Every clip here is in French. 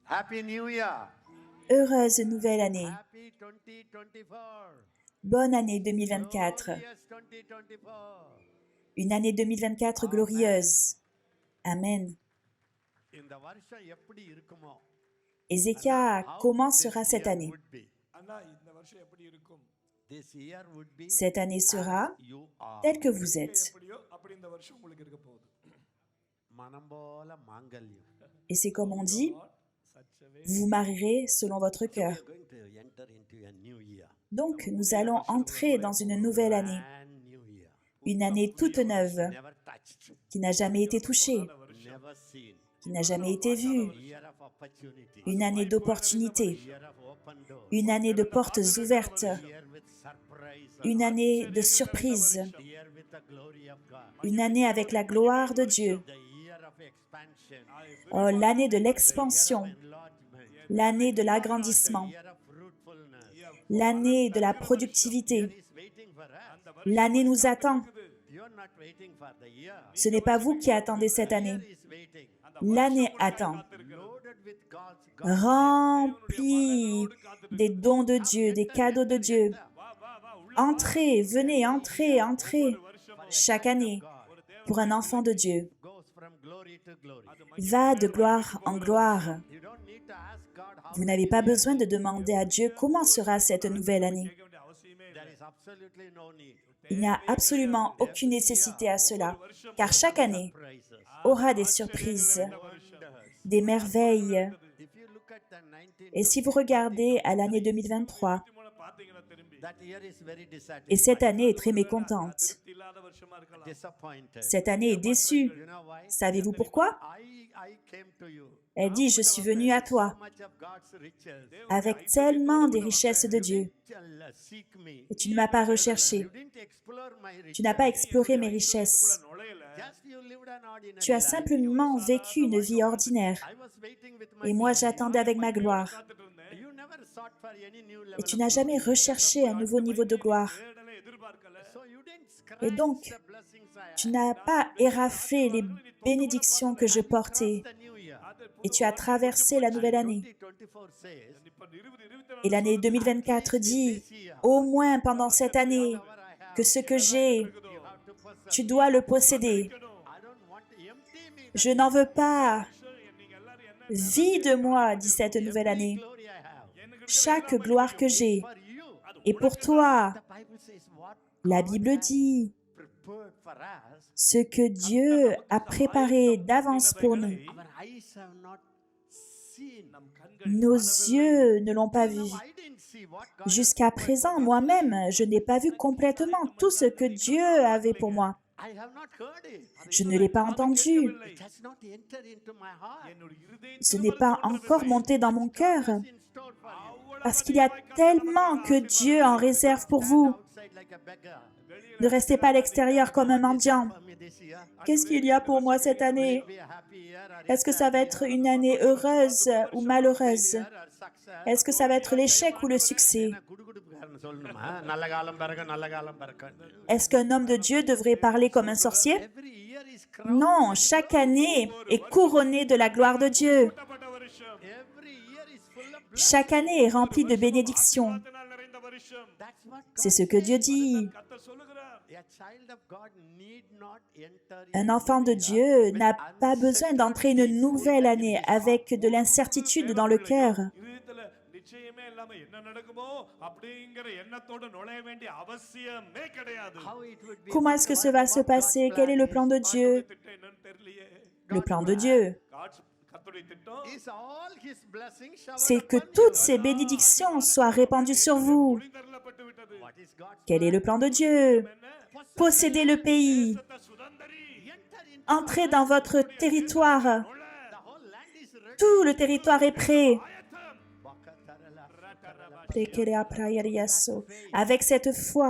Happy New Year. Heureuse nouvelle année. Happy 2024. Bonne année 2024. Glorious 2024. Une année 2024 glorieuse. Amen. இந்த வருஷம் எப்படி இருக்குமோ Ézéchias, comment sera cette année? would be. அண்ணா இந்த வருஷம் எப்படி இருக்கும் This year would be Cette année sera you are. telle que vous êtes. எப்படியோ அப்படி இந்த வருஷம் உங்களுக்கு இருக்க போகுது மனம் போல மாங்கல்யம். Et c'est comme on dit, vous vous marierez selon votre cœur. We are going to enter into a new year. Donc, nous allons entrer dans une nouvelle année. Brand new year. Une année toute neuve, Never touched. qui n'a jamais été touchée, Never seen. qui n'a jamais été vue. Year of opportunity. Une année d'opportunités, Year of open doors. une année de portes ouvertes, Year with surprise. une année de surprises, Year with the glory of God. une année avec la gloire de Dieu. The year of expansion. Oh, l'année de l'expansion, Enlargement. l'année de l'agrandissement, Year of fruitfulness. l'année de la productivité. Is waiting for us. L'année nous attend. You are not waiting for the year. Ce n'est pas vous qui attendez cette année. Is waiting. L'année attend. Loaded with God's Remplie des dons de Dieu, des cadeaux de Dieu. Entrez, venez, entrez, entrez. Chaque année, pour un enfant de Dieu, goes from glory to glory. va de gloire en gloire. You don't need to ask God how. Vous n'avez pas besoin de demander à Dieu comment sera cette nouvelle année. There is absolutely no need. Il n'y a absolument aucune nécessité à cela, car chaque année Prices. aura des surprises, des merveilles. If you look at the 19, Et si vous regardez à l'année 2023, that year is very et cette année est très mécontente, disappointed. cette année est déçue. You know why? Savez-vous pourquoi? I came to you. Elle dit, je suis venue à toi, So much of God's riches. avec tellement des richesses de Dieu, Seek me. et tu ne m'as pas recherché. You didn't explore my riches. Tu n'as pas exploré mes richesses. Just you lived an ordinary Tu as life. simplement vécu une vie ordinaire. I was waiting with my Et moi, j'attendais avec ma gloire. You never sought for any new level Et tu of n'as glory. jamais recherché un nouveau niveau de gloire. So you didn't scratch Et donc, the blessings I tu had. n'as pas éraflé les bénédictions que je portais. The new year. Et tu as traversé la nouvelle année. 2024 says, Et l'année 2024 dit, au moins pendant cette année, que ce que j'ai, tu dois le posséder. I don't want to empty me. Je n'en veux pas. Vide-moi, dit cette nouvelle année. Glory I have. Chaque gloire que j'ai For you. est pour toi. The Bible says what La Bible dit, prepared for us. ce que Dieu a préparé d'avance pour nous. Our eyes have not seen. Nos yeux ne l'ont pas vu. I didn't see what God Jusqu'à présent, moi-même, je n'ai pas vu complètement tout ce que Dieu avait pour moi. I have not heard it. Je ne l'ai pas entendu. It has not entered into my heart. Ce n'est pas encore monté dans mon cœur. In store for you. Parce qu'il y a tellement que Dieu en réserve pour vous. Outside like a beggar. Ne restez pas à l'extérieur comme un mendiant. For me this year. Qu'est-ce qu'il y a pour moi cette année? Be a happy year or Est-ce que ça va être une année heureuse ou malheureuse? or success. Est-ce que ça va être l'échec ou le succès? குடுகுடுப்புக்காரன் சொல்லணுமா? நல்ல காலம் பிறகு நல்ல காலம் பிறகு. Est-ce qu'un homme de Dieu devrait parler comme un sorcier? Every year is crowned. Non, chaque année est couronnée de la gloire de Dieu. Every year is full of blessings. Chaque année est remplie de bénédictions. That's what C'est ce que Dieu dit. a child of God need not enter Un enfant de Dieu n'a pas besoin d'entrer une nouvelle année avec de l'incertitude dans le cœur. இதயத்துல நிச்சயமே இல்லாம என்ன நடக்குமோ அப்படிங்கிற எண்ணத்தோட நுழைய வேண்டிய அவசியமே கிடையாது how it would be. Comment est-ce que ça va se passer? Quel est le plan de Dieu? திட்டம் என்னன்னு தெரியலையே Le plan de Dieu, கர்த்தருடைய திட்டம் Is all his blessings showered c'est que upon toutes you. ces bénédictions soient répandues sur vous. தரப்பட்டு விட்டது What is God's Quel est le plan de Dieu? Possédez le pays. சுதந்தரி enter into Entrez dans votre territoire. the whole land is ready. Tout le territoire est prêt. Bakatarala. Avec cette foi,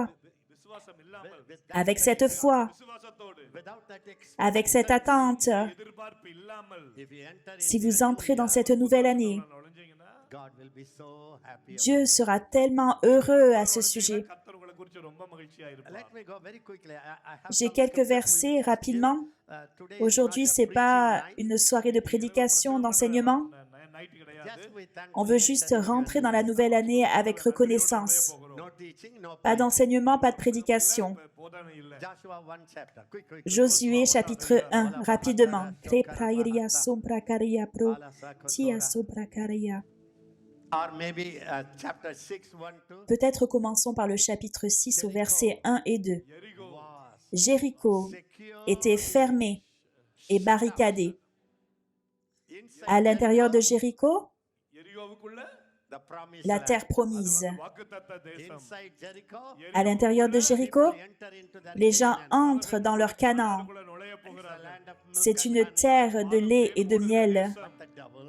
விசுவாசம் இல்லாமல் avec cette foi, விசுவாசத்தோடு Without that avec cette attente, எதிர்பார்ப்பு இல்லாமல் if you enter si into vous entrez dans cette nouvelle année, நுழைஞ்சீங்கன்னா God will be so happy. Dieu sera tellement heureux à ce sujet. கர்த்தர் உங்களை குறித்து ரொம்ப மகிழ்ச்சியா இருப்பார் Let me go very quickly. I have J'ai some quelques scriptures versets we just rapidement. give. Today is Aujourd'hui, not a c'est pas preaching night. une soirée de prédication, d'enseignement. night கிடையாது. Just we thank On veut juste rentrer dans la nouvelle année avec reconnaissance. no teaching, no Pas d'enseignement, pas de prédication. போதனை இல்ல. Joshua 1 chapter. Quick. Josué chapitre 1, rapidement. Krepraïria sombrakaria pro, tia sombrakaria. Or maybe chapter 6, 1, 2. Peut-être commençons par le chapitre 6 au verset 1 et 2. எரிகோ Was Jéricho secure était fermé et barricadé. inside À l'intérieur de Jéricho, எரிகோவுக்குள்ள the promised la land. terre promise. வாக்குத்தத்த தேசம். Inside Jericho, À l'intérieur de Jéricho, enter into that les gens entrent dans leur Canaan. உள்ள நுழைய போகிறார்கள். land of milk C'est une terre de lait et de miel. but the devil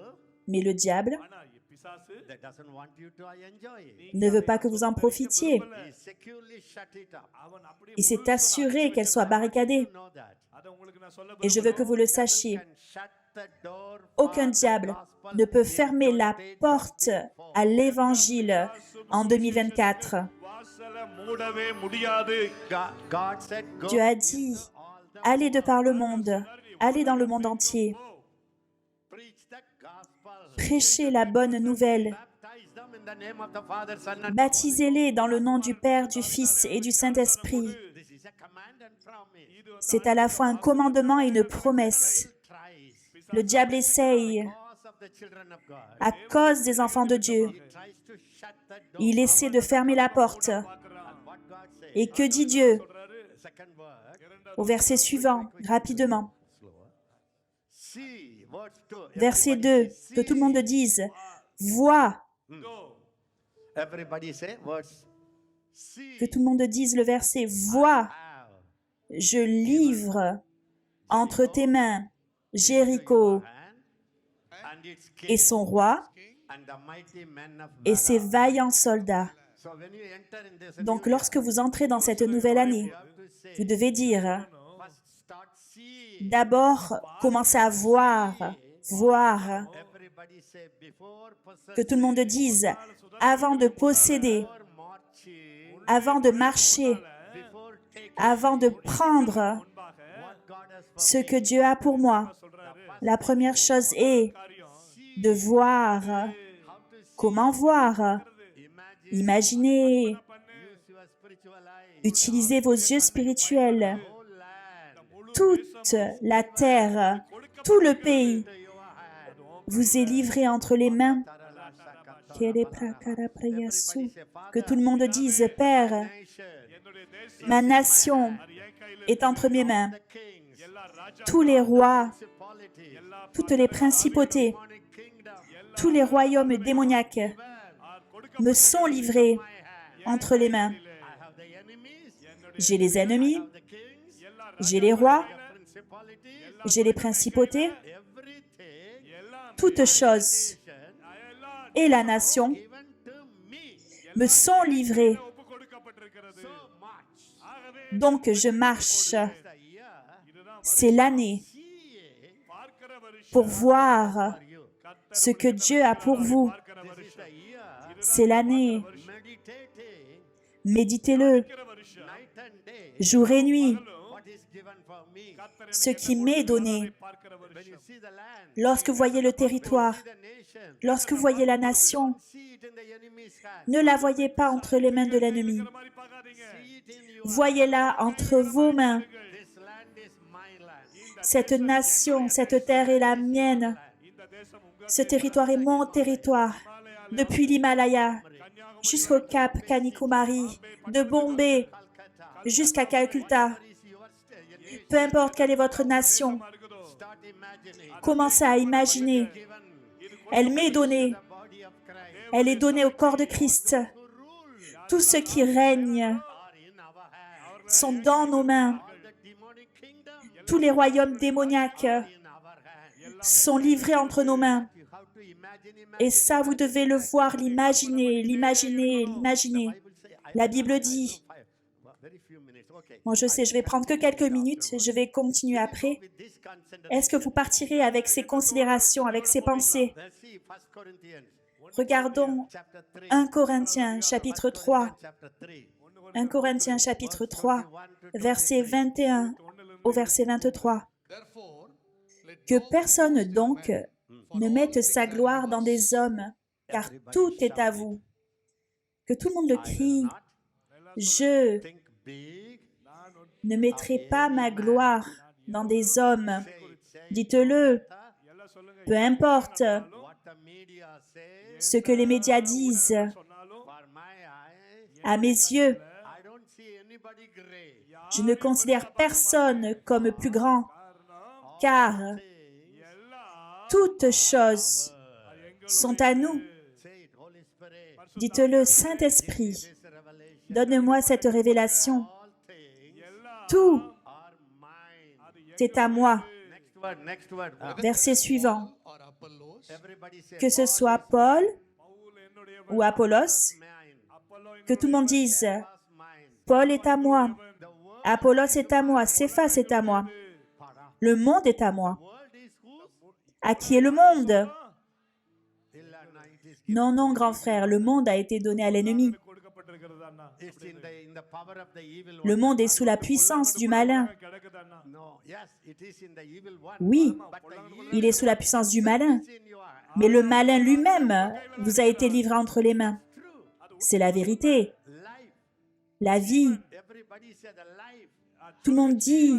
Mais le diable ஆனா பிசாசு that doesn't want you to enjoy it. ne veut pas que vous en profitiez. He securely shut it up. அவன் அப்படியே Il s'est assuré qu'elle soit barricadée. You know that. அத உங்களுக்கு நான் சொல்ல Et je veux que vous le sachiez. Can shut the door Aucun for the diable gospel ne peut in fermer la 2024. porte à l'évangile en 2024. வாசலை மூடவே முடியாது. God said, go Dieu a dit, allez de par le monde, allez dans le monde entier, preach the gospel. prêchez la bonne nouvelle, Baptize them in the name of the Father, Son, and baptisez-les dans le nom du Père, du Fils et du Saint-Esprit. this is a command and promise. C'est à la fois un commandement et une promesse. Tries Le diable essaye, because of the children of God. à cause des enfants de Dieu, He tries to shut the door. il essaie de fermer la porte. What God says. Et que dit Dieu? Second word. Au verset suivant, rapidement. See, verse 2. Verset 2, que tout le monde dise, vois, Everybody say, verse. See. que tout le monde dise le verset, vois, How. je livre entre tes mains Jéricho And its king et son roi and the mighty men of et valor. ses vaillants soldats. So when you enter in this Donc new lorsque vous entrez dans cette nouvelle année, year, you have to say, vous devez dire, first start seeing. d'abord, commencez à voir, Everybody say, before que tout le monde dise, avant de posséder, marching, avant de marcher, before taking avant de prendre முன்பாக what God has for ce que Dieu a pour moi. சொல்றாரு. La première chose est காரியம் de voir. how to see. Comment voir? Imagine. Imaginez, Use your spiritual eyes. utilisez vos yeux spirituels. Whole land Toute la terre, tout le pays to your hand. vous est livré entre les mains. Everybody say, Que Father, tout le monde dise, Père, nation, என்னுடைய தேசம் ma nation என் கையில் est entre mes mains. the kings, எல்லா ராஜா Tous les rois, principalities, toutes les principautés, demonic kingdom, tous les royaumes démoniaques me sont livrés entre les mains. I have the enemies, J'ai les ennemis, the kings, j'ai les rois, principalities, j'ai les principautés, everything, toutes choses et la nation given to me. me sont livrées. ஒப்பு கொடுக்கப்பட்டிருக்கிறது. So much. ஆகவே Donc je marche. The year, இதுதான் C'est l'année see, பார்க்கிற வருஷம். pour voir for you. ce que Dieu a pour vous. பார்க்கிற This is வருஷம். the year. C'est l'année. Meditating Méditez-le பார்க்கிற வருஷம். night and day. jour et nuit, What is given for me. கர்த்தர் ce qui m'est donné. பார்க்கிற When you வருஷம். see the land, Lorsque vous voyez le territoire, see the nation, lorsque vous voyez la nation, see it in the enemy's hand. ne la voyez pas entre les mains de l'ennemi. இந்த மாதிரி பார்க்காதீங்க. See it in your Voyez-la entre vos mains. This land is my land. Cette nation, cette terre est la mienne. இந்த தேசம் உங்க Ce territoire est mon territoire. Depuis l'Himalaya jusqu'au cap Kanyakumari, de Bombay jusqu'à Calcutta. Peu importe quelle est votre nation, இருக்குதோ. Start imagining. commencez à imaginer. Given Elle m'est donnée. the body of Christ Elle est donnée au corps de Christ. who rule Tout ce qui règne are in our hands. sont dans nos mains. All the demonic kingdom Tous les royaumes démoniaques in our hands. sont livrés entre nos mains. You have to imagine, Et ça, vous devez le voir, l'imaginer, l'imaginer, l'imaginer. La Bible dit, Very few minutes. Okay. moi je sais, je vais prendre que quelques minutes, je vais continuer après. With this consent, Est-ce que vous partirez avec ces considérations, avec ces pensées? let's see 1 Corinthians Regardons chapter 3. 1 Corinthiens chapitre 3. Chapter 3. 1 Corinthiens chapitre 3, verset 21 au verset 23. Therefore, let Que no personne man donc ne mette sa gloire dans des hommes, car tout est à vous. Que tout le monde le crie. Je think big. ne mettrai pas ma gloire dans des hommes. Dites-le, peu importe What the media says ce que les médias disent. சொன்னாலும் for my eyes, À mes yeux, I don't see anybody great. je ne considère personne comme plus grand, காரணம் car எல்லாம் toutes choses sont à nous. Say it, Holy Spirit. Dites-le, Saint-Esprit, This revelation. donne-moi cette révélation. All things Tout are mine. est à moi. Next word. Verset suivant. Everybody say Que ce soit Paul Pavul என்னுடைய ou Apollos, mine. Apollo que tout le monde dise, Was mine. Paul est à moi, The world, Apollos est à moi, Céphas est à moi, le monde est à moi. world is whose? À qui est le monde? Illana, it is Non, non, grand frère, le monde a été donné à l'ennemi. கொடுக்கப்பட்டிருக்கிறது அண்ணா it's in the power of the evil Le one. monde est sous la puissance du malin. கிடக்குது அண்ணா No, yes, it is in the evil one. Oui, But the evil il est sous la puissance du malin. is in your hand. Mais le malin lui-même vous a été livré entre les mains. True. C'est la vérité. Life. La vie. Everybody say the life. Tout le monde dit,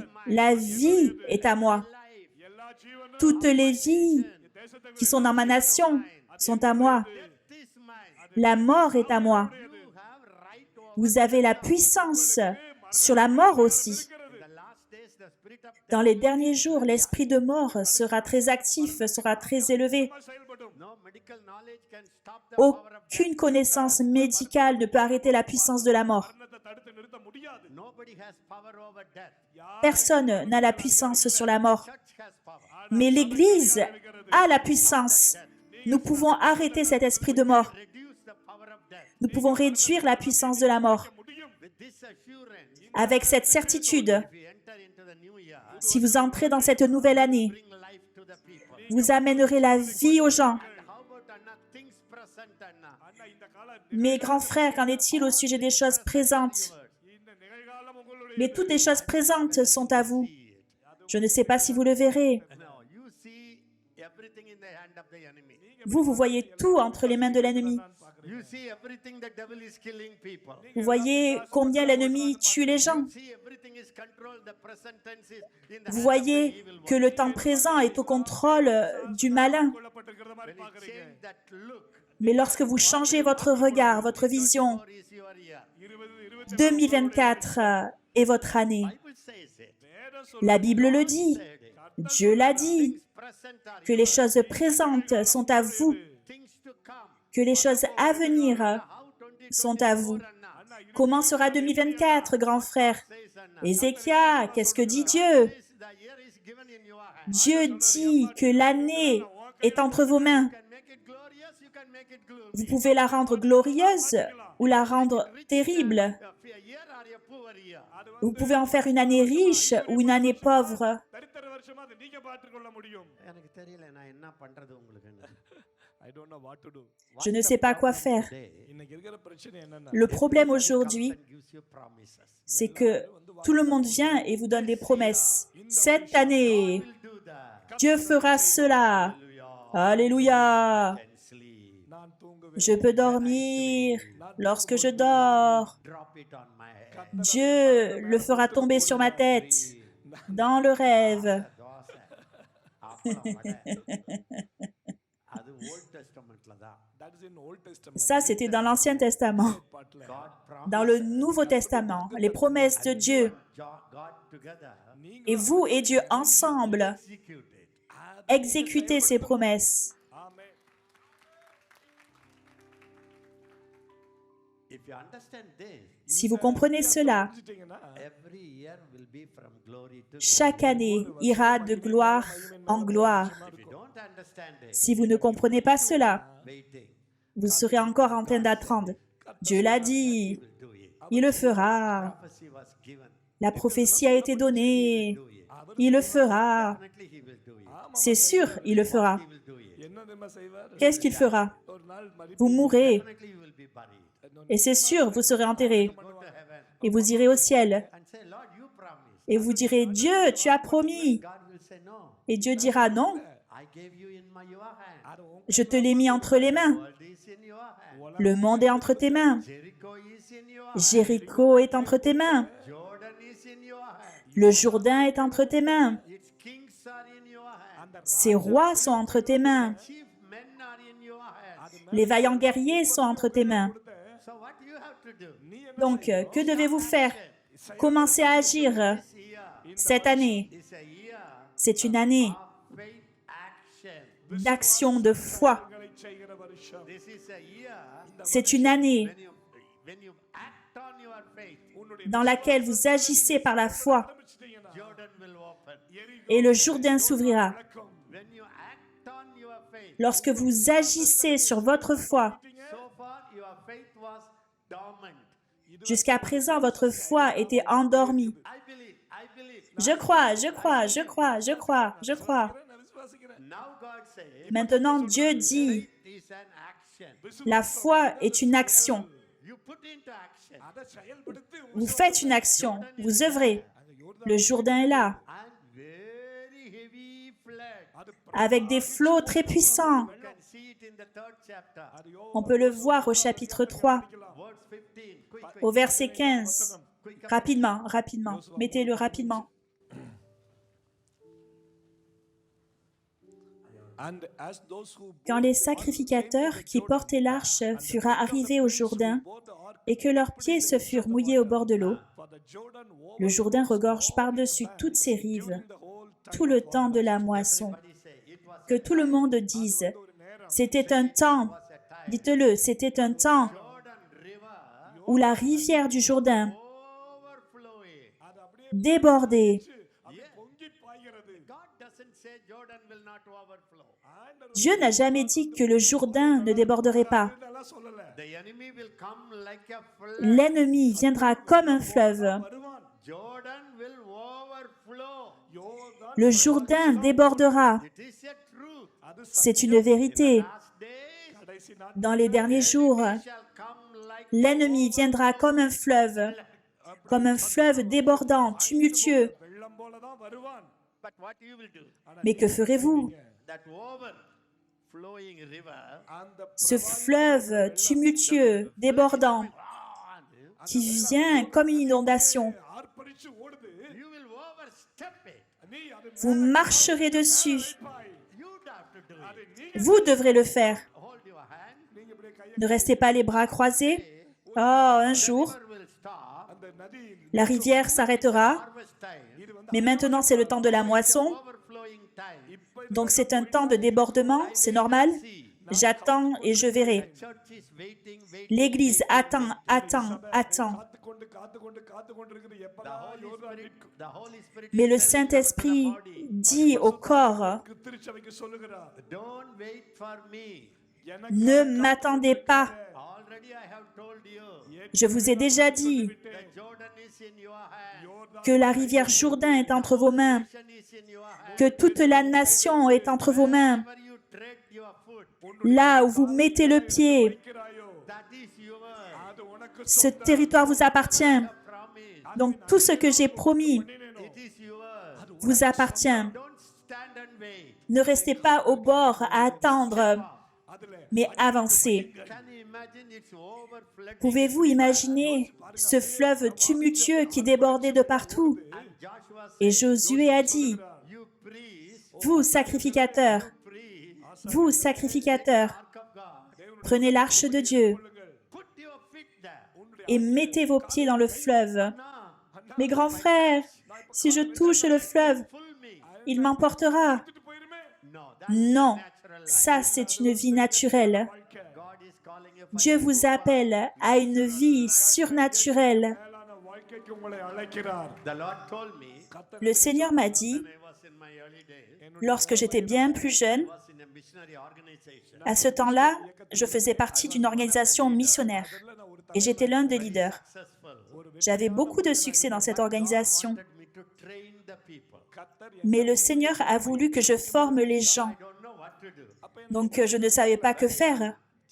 la vie est à moi. Life. எல்லா ஜீவனும் Toutes les vies தேசத்தை qui sont dans ma nation sont à moi. Death is mine. La mort est à moi. You have right over. Vous avez la puissance sur la mort aussi. In the last days, the spirit of Dans les derniers jours, l'esprit de mort sera très actif, sera très élevé. செயல்படும் no medical knowledge can stop the power of death. Aucune connaissance médicale ne peut arrêter la puissance de la mort. மரணத்தை தடுத்து நிறுத்த முடியாது Nobody has power over death. Personne n'a la puissance sur la mort. Church has power. Mais l'Église a la puissance. Nous pouvons arrêter cet esprit de mort. Reduce the power of death. Nous pouvons réduire la puissance de la mort. முடியும் With this assurance, Avec cette certitude, if we enter into the new year, si vous entrez dans cette nouvelle année, bring life to the people. vous amènerez la vie aux gens. And how about Anna, things present, Anna? அண்ணா இந்த கால Mes grands frères, qu'en est-il au sujet des choses présentes? இந்த நிகழ்காலம் உங்களுடைய Mais toutes les choses présentes sont à vous. Je ne sais pas si vous le verrez. No, you see everything in the hand of the enemy. Vous voyez tout entre les mains de l'ennemi. You see everything the devil is killing people. Vous voyez combien l'ennemi tue les gens. You see everything is controlled. The present tense is in the Vous hand voyez of the evil one. que le temps présent est au contrôle du malin. கொல்லப்பட்டிருக்கிற மாதிரி When you பாக்குறீங்க change that look, Mais lorsque vous changez votre regard, votre vision, or is your year. 20 2024 est votre année. Bible says it. வேதம் La Bible le dit. Said it. Dieu l'a dit. Things present are Que les choses présentes sont à vous. things to come. Que les choses à venir How 2024 sont à vous. Anna Comment sera 2024, grand frère? says Anna. Ézéchias, qu'est-ce que dit Dieu? The year is given in your hand. Dieu dit que l'année est entre vos mains. You can make it glorious, you can make it gloomy. Vous pouvez la rendre glorieuse ou la rendre terrible. A year or a poor year. Vous pouvez en faire une année riche ou une année pauvre. தரித்திர வருஷமா அதை நீங்க பார்த்துக்கொள்ள முடியும் எனக்கு தெரியல நான் என்ன பண்றது உங்களுக்கு I don't know what to do Je ne sais pas quoi faire. இன்னைக்கு இருக்கிற பிரச்சனை என்னன்னா Le problème aujourd'hui, c'est que tout le monde vient et vous donne des promesses. Cette année, Dieu fera cela. Alléluia. நான் தூங்குவேன் Je peux dormir lorsque je dors. Dieu le fera tomber sur ma tête dans le rêve. that is in Old Testament Ça, c'était dans l'Ancien Testament. பாட்டுல Dans le Nouveau Testament, les promesses de Dieu. Et vous et Dieu ensemble, exécutez ces promesses. ஆமென் Si vous comprenez cela, புரிஞ்சிட்டீங்கன்னா chaque année ira de gloire en gloire. Si vous ne comprenez pas cela, vous serez encore en train d'attendre. Dieu l'a dit, il le fera. La prophétie a été donnée, il le fera. C'est sûr, il le fera. என்ன தெரியுமா செய்வார் Qu'est-ce qu'il fera? ஒரு நாள் மறி Vous mourrez. Et c'est sûr, vous serez enterré. Et vous irez au ciel. Et vous direz, Dieu, tu as promis. Et Dieu dira, non, I gave you in your hand. அது உன் Je te l'ai mis entre les mains. World is in your hand. Le monde est entre tes mains. Jericho is in your hand. Jéricho est entre tes mains. Jordan is in your hand. Le Jourdain est entre tes mains. Its kings are in your hand. அந்த Ses rois sont entre tes mains. Chief men are in your hand. Les vaillants guerriers sont entre tes mains. So what you have to do? நீ என்ன Donc, que devez-vous faire? Commencez à agir. This year Cette année, is a year c'est une année of faith action. d'action de foi. காரியங்களை செய்கிற வருஷம் This is a year C'est une année when you act on your faith. dans laquelle vous agissez par la foi ஆரம்பிச்சிட்டீங்கன்னா Jordan will open. et le Jourdain s'ouvrira. When you act on your faith. Lorsque vous agissez sur votre foi, So far your faith was dormant. jusqu'à présent, votre foi était endormie. I believe. Je crois, je crois, je crois, je crois, je crois. நான் விசுவாசிக்கிறேன் Now God says Maintenant, Dieu dit, faith is an action. la foi est une action. You put into action. அதை செயல்படுத்தி Vous faites une action, vous œuvrez. Le Jourdain est là, And very heavy flood. அது avec des flots très puissants. You can see it in the 3rd chapter. அது On peut le voir au chapitre 3, Verse 15. Quick. au verset 15. Rapidement, rapidement. Mettez-le rapidement. And as those who Quand les sacrificateurs qui portaient l'arche furent arrivés au Jourdain et que leurs pieds se furent mouillés au bord de l'eau, for the Jordan le Jourdain regorge par-dessus toutes ses rives tout le temps de la moisson. Que tout le monde dise, c'était un temps, dites-le, c'était un temps Jordan River où la rivière du Jourdain overflowing. அது அப்படியே débordait. அது பொங்கி பாய்கிறது God doesn't say Jordan will not overflow. ஆண்டவர் Dieu n'a jamais dit que le Jourdain ne déborderait pas. இதெல்லாம் சொல்லல The enemy will come like a flood. L'ennemi viendra comme un fleuve. வருவான் Jordan will overflow. யோர்தான் Le Jourdain débordera. It is a truth. அது C'est une vérité. Last days கடைசி நாள் Dans les derniers jours, shall come like l'ennemi viendra comme un fleuve débordant, tumultueux. வெள்ளம் போலதான் வருவான் but what you will do? Mais que ferez-vous? That overflowing river அந்த Ce fleuve tumultueux, débordant, qui vient comme une inondation, ஆர்ப்பரிச்சு ஓடுது you will overstep it. நீ அது vous marcherez dessus. Bye You have to do it. அது நீ Vous devrez le faire. Hold your hand. நீங்க இப்படி கையை Ne restez pas les bras croisés. Oh, un jour, River will stop. அந்த நதி la rivière s'arrêtera. Harvest time. இது வந்து Mais maintenant, c'est le temps de la moisson. Overflowing time. இப்ப Donc, c'est un temps de débordement. C'est normal. J'attends et je verrai. Church is waiting. L'Église attend, attend, attend. காத்து கொண்டு இருக்குது The எப்பதான் Holy யோர்தான் Spirit, the Holy Spirit Mais is le telling Saint-Esprit us in the body, dit au corps, திருச்சபைக்கு சொல்லுகிறார் don't wait for me. எனக்கு ne m'attendez pas. Already I have told you. Je vous ai déjà dit The Jordan is in your hand. யோர்தான் que la rivière Jourdain est entre vos mains, Nation is in your hand. que toute la nation est entre vos mains. Wherever you tread your foot, Là où vous mettez le pied, வைக்கிறாயோ that is yours. அது உனக்கு ce territoire vous appartient. Promise. Donc tout ce que j'ai promis It is yours. vous appartient. Don't stand and wait. Ne restez pas au bord à attendre, அதுல mais avancez. Can you imagine it's overflowing? Pouvez-vous imaginer ce fleuve tumultueux qui débordait de partout? And Joshua said, Et Josué a dit, you priests, vous sacrificateurs, priests, vous sacrificateurs, ark of God, prenez l'arche de Dieu put your feet there. et mettez vos pieds dans le fleuve. Now, Mes grands frères, si je touche le fleuve, pull me. il m'emportera. விட்டுட்டு போயிருமே No, that's Non, natural life. ça c'est une vie naturelle. God is calling you for Dieu vous appelle à une vie surnaturelle. மேலான வாழ்க்கைக்கு உங்களை அழைக்கிறார் The Lord told me Le Seigneur m'a dit, when I was in my early days, lorsque j'étais bien plus jeune, I was in a missionary organization. à ce temps-là, je faisais partie d'une organisation missionnaire et j'étais l'un des leaders. Successful. J'avais beaucoup de succès dans cette organisation, Wanted me to train the people. கர்த்தர் mais le Seigneur a voulu que je forme les gens. I don't know what to do. Donc je ne savais pas que faire.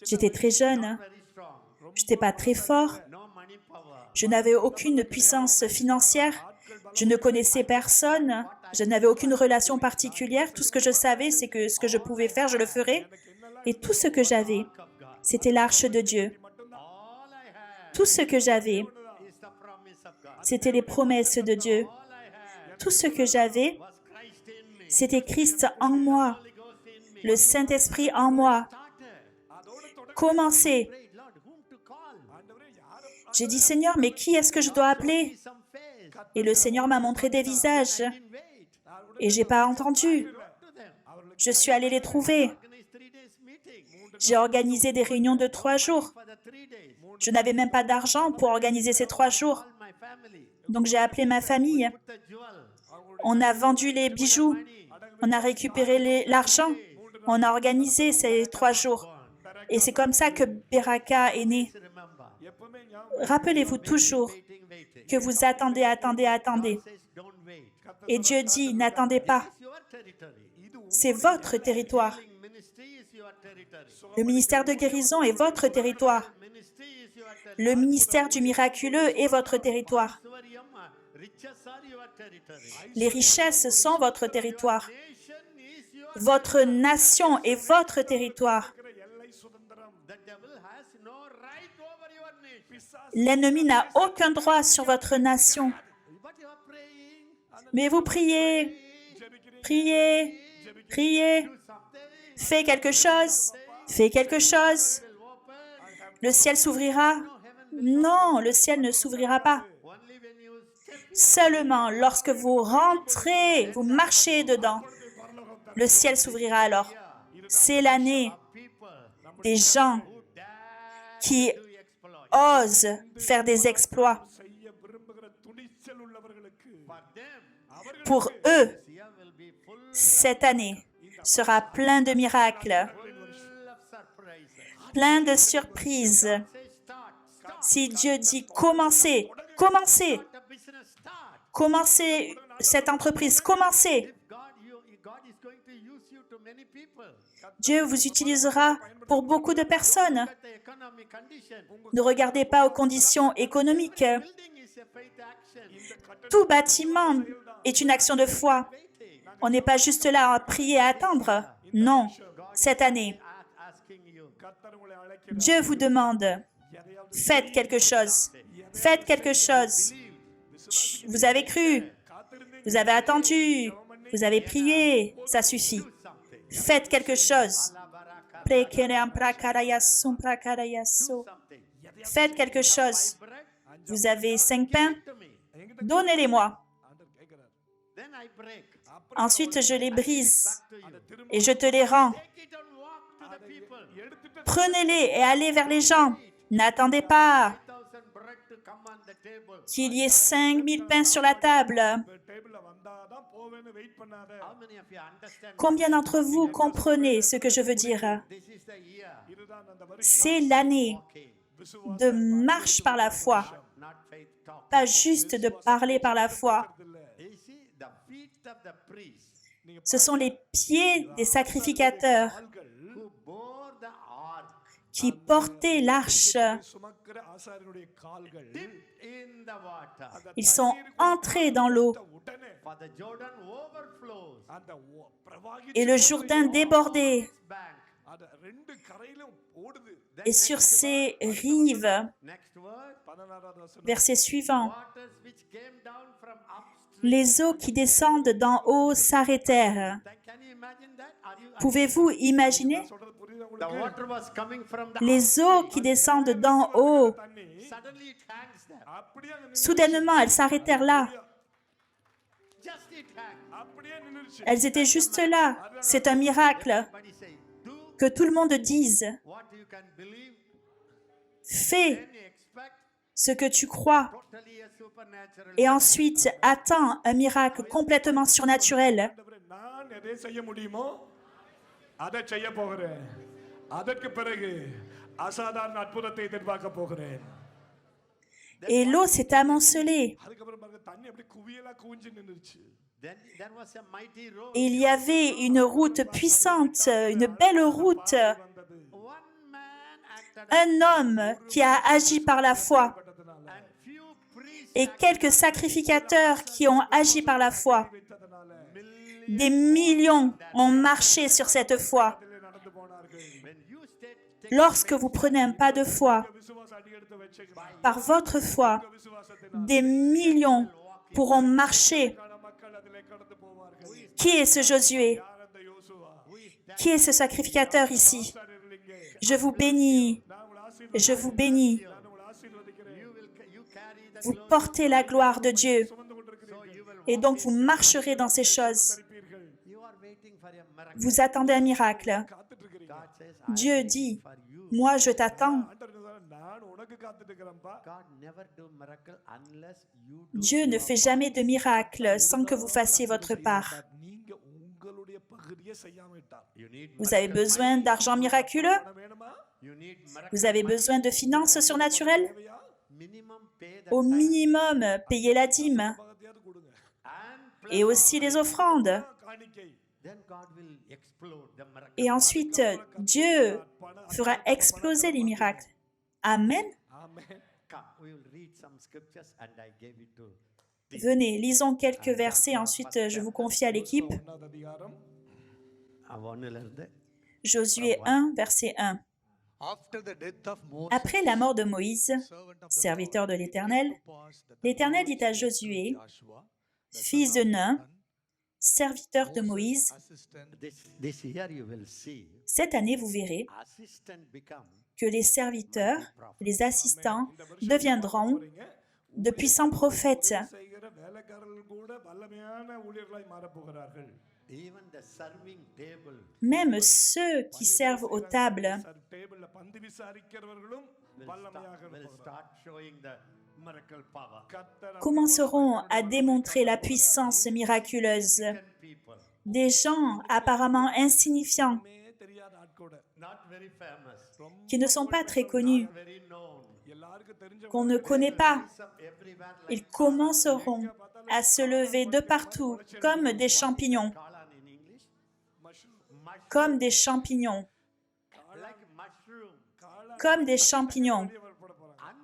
J'étais très jeune, Very strong. je n'étais pas très fort, No money power. je n'avais aucune puissance financière, je ne connaissais personne. What Je n'avais aucune relation particulière. Tout ce que je savais, c'est que ce que je pouvais faire, je le ferais. Et tout ce que j'avais, c'était l'arche de Dieu. All I had Tout ce que j'avais, is the promise of God. c'était les promesses de Dieu. All I had Tout ce que j'avais, was Christ in me. c'était Christ en moi, Holy Ghost in me. le Saint-Esprit en moi. Started. Commencez. Prayed, Lord, whom to call? J'ai dit, Seigneur, mais qui est-ce que je dois appeler? Some face. Et le Seigneur m'a montré des visages. Didn't wait. Et j'ai pas entendu. To them. Je suis allée les trouver. Organized 3 days meeting. J'ai organisé des réunions de 3 jours. For the 3 days. Je n'avais même pas d'argent pour organiser ces 3 jours. Call my family. Donc j'ai appelé ma famille. Put the jewel. On a vendu les bijoux. On a récupéré l'argent. On a organisé ces 3 jours. Et c'est comme ça que Beraka est né. Remember. எப்பவுமே ஞாபகம் Rappelez-vous toujours Waiting. que vous attendez, attendez, attendez. Says, don't wait. Et Dieu dit, n'attendez pas. It's your territory. C'est votre territoire. Healing ministry is your territory. Le ministère de guérison est votre territoire. Ministry is your territory. Le ministère du miraculeux est votre territoire. Riches are your territory. Les richesses sont votre territoire. Nation is your. Votre nation est votre territoire. இருக்கிற எல்லை சுதந்திரம் The devil has no right over your nation. பிசாசு L'ennemi n'a aucun droit sur votre nation. But you are praying. Mais vous priez, ஜெபிக்கிறீங்க priez, priez. Do something. Fais quelque chose, fais quelque chose. Will open. Le ciel s'ouvrira? Non, le ciel ne s'ouvrira pas. Only when you step Seulement lorsque vous rentrez, vous marchez dedans, le ciel s'ouvrira alors. C'est l'année people des gens who dare qui to exploit. osent faire des exploits. செய்ய விரும்புகிற துணிச்சல் உள்ளவர்களுக்கு For them, Pour eux, year will be full cette année sera plein de miracles, of surprises. plein de surprises. Say start. Start. Si Dieu dit commencez, commencez, The business start. commencez cette entreprise, commencez. God is going to use you to many people. Dieu vous utilisera pour beaucoup de personnes. Look at the economic condition. Ne regardez pas aux conditions économiques. Building is a faith action. Tout bâtiment est une action de foi. Waiting. On n'est pas juste là à prier et à attendre. Non, cette année, Asking you. கர்த்தர் உங்களை அழைக்கிறார் Dieu vous demande, faites quelque chose. Faites quelque chose. Vous avez cru, vous avez attendu, vous avez prié, ça suffit. Something. Faites quelque chose. La baraka. Prekerem prakarayaso, prakarayaso. Something. Faites quelque chose. Bread Vous avez 5 pains, to me. donnez-les-moi. ஆண்டவர் கேட்கிறார் Then I break. Ensuite, je les brise To you. et je te les rends. Take it and walk to the people. எடுத்துட்டு Prenez-les et allez vers les gens. N'attendez pas 5,000 bread to come on the table. qu'il y ait 5000 pains sur la table. டேபிள்ல வந்தாதான் போவேன்னு வெயிட் பண்ணாத How many of you understand? Combien d'entre vous comprenez ce que je veux dire? This is the year. இதுதான் அந்த வருஷம் C'est l'année Okay. விசுவாசம் de marche par la foi, Not faith talk. pas juste de parler par la foi. இல்ல You see, the feet of the priests Ce sont les pieds des sacrificateurs கால்கள் who bore the ark qui portaient l'arche. சுமக்கிற ஆசாரியனுடைய கால்கள் dipped in the water. Ils sont entrés dans l'eau உடனே For the Jordan overflows அந்த பிரவாகி et le Jourdain débordait. its bank. அத ரெண்டு கரையிலும் ஓடுது Et sur ces rives, Next word, 16வது வசனம் verset suivant, waters which came down from upstream. les eaux qui descendent d'en haut s'arrêtèrent. Can you imagine that? Pouvez-vous imaginer? சொல்றது புரியுதா The உங்களுக்கு water was coming from the Les eaux qui descendent d'en haut, தண்ணி Suddenly it hangs there. அப்படியே அங்க நின்னு- soudainement, elles s'arrêtèrent là. Just it hangs. அப்படியே நின்னுச்சு Elles étaient juste là. C'est un miracle. Everybody say, do Que tout le monde dise, what you can believe. fais Then you expect ce que tu crois. totally a supernatural. Et ensuite, attends un miracle complètement surnaturel. ஆண்டவரே, நான் எதை செய்ய முடியுமோ அதை செய்ய போகிறேன் அதற்கு பிறகு அசாதாரண அற்புதத்தை எதிர்பார்க்க போகிறேன் Et l'eau s'est amoncelée. அதுக்கப்புறம் பாருங்க தண்ணி அப்படியே குவியலா குவிஞ்சு நின்னுச்சு Then there was a mighty road. Et il y avait une route puissante, une belle route. வந்தது One man acted Un homme qui a agi par la foi and few priests et quelques sacrificateurs qui ont agi par la foi. வைத்ததனால Des millions ont marché sur cette foi. அதிலே நடந்து போனார்கள். When you Lorsque vous prenez un pas de foi, விசுவாச அடி எடுத்து வச்சுக்கணும். par votre foi, விசுவாசத்தினால் des millions pourront marcher. மக்கள் அதிலே கடந்து போவார்கள். Qui est ce Josué? யார் அந்த யோசுவா? Qui est ce sacrificateur ici? Sir இருந்தீங்க. Je vous bénis. நான் உங்களை Je vous bénis. நான் உங்களை ஆசீர்வதிக்கிறேன். you carry the Vous portez la gloire de Dieu. சுமந்து கொண்டிருக்கிறீர்கள். Et donc vous marcherez dans ces choses. இருப்பீர்கள். you are waiting for a miracle. Vous attendez un miracle. காத்துட்டு இருக்கிறீங்க. God says, Dieu dit, moi je t'attends. ஆண்டவர் சொல்றார், நான் உனக்கு காத்துட்டு இருக்கிறேன்ப்பா. God never do miracle unless you do. Dieu ne fait jamais de miracle sans que vous fassiez votre part. நீங்க உங்களுடைய பகுதியை செய்யாம விட்டார். You need Vous avez besoin d'argent miraculeux? பணம் வேணுமா? you need miracle. Vous avez besoin de finances surnaturelles? தேவையா? Minimum pay the Au minimum, payez la dîme பகத்தையாவது கொடுங்க. and et aussi les offrandes. காணிக்கை. then God will explode the miracle. Et ensuite, Dieu fera exploser les miracles. Amen. Amen. Come, we will read some scriptures and I gave it to Venez, lisons quelques versets, ensuite je vous confie à l'équipe. ஒண்ணாவது அதிகாரம் அவனில் இருந்து Josué 1, verset 1. After the death of Moses, Après la mort de Moïse, servant of the serviteur de Lord, l'Éternel, it came to pass that the l'Éternel Lord dit à said to Josué, Joshua, the fils de son of Nun, Nun, serviteur de Moses' Moïse, assistant, this year you will see cette année vous verrez assistant become que les serviteurs, les assistants deviendront de puissants prophètes. செய்கிற வேலைக்காரர்கள் கூட வல்லமையான ஊழியர்களாய் மாறப் போகிறார்கள். even the serving table Même ceux qui servent aux tables டேபிள்ல பந்தி விசாரிக்கிறவர்களும் வல்லமையாக will இருப்பார்கள். start showing the miracle power. கர்த்தர் commenceront à démontrer la puissance miraculeuse. People Des gens apparemment insignifiants, ஒண்ணுமே தெரியாத ஆட்கூட not very famous, qui ne sont pas très connus, very known, எல்லாருக்கும் தெரிஞ்ச qu'on ne connaît pas. some everywhere like Ils commenceront à se lever de partout comme des champignons, Kalan in English, comme des champignons, like mushroom, comme des champignons. போட போறாங்க.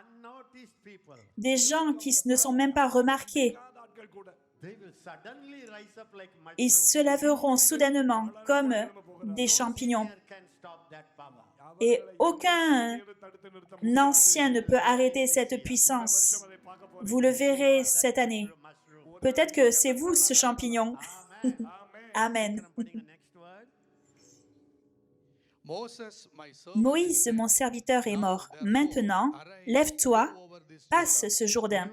unnoticed people. Des gens qui ne sont même pas remarqués. ஆட்கள் கூட They will suddenly rise up like mushroom. Ils se lèveront soudainement comme des champignons. Fear can stop that power. Et aucun தடுத்து நிறுத்த ancien ne peut arrêter cette puissance. அதை பார்க்க போறோம். Vous le verrez cette année. Mushroom. Peut-être que c'est vous ce champignon. Amen. Putting the next word. Moses, my servant, Moïse, mon serviteur, est mort. Maintenant, lève-toi, passe ce Jourdain.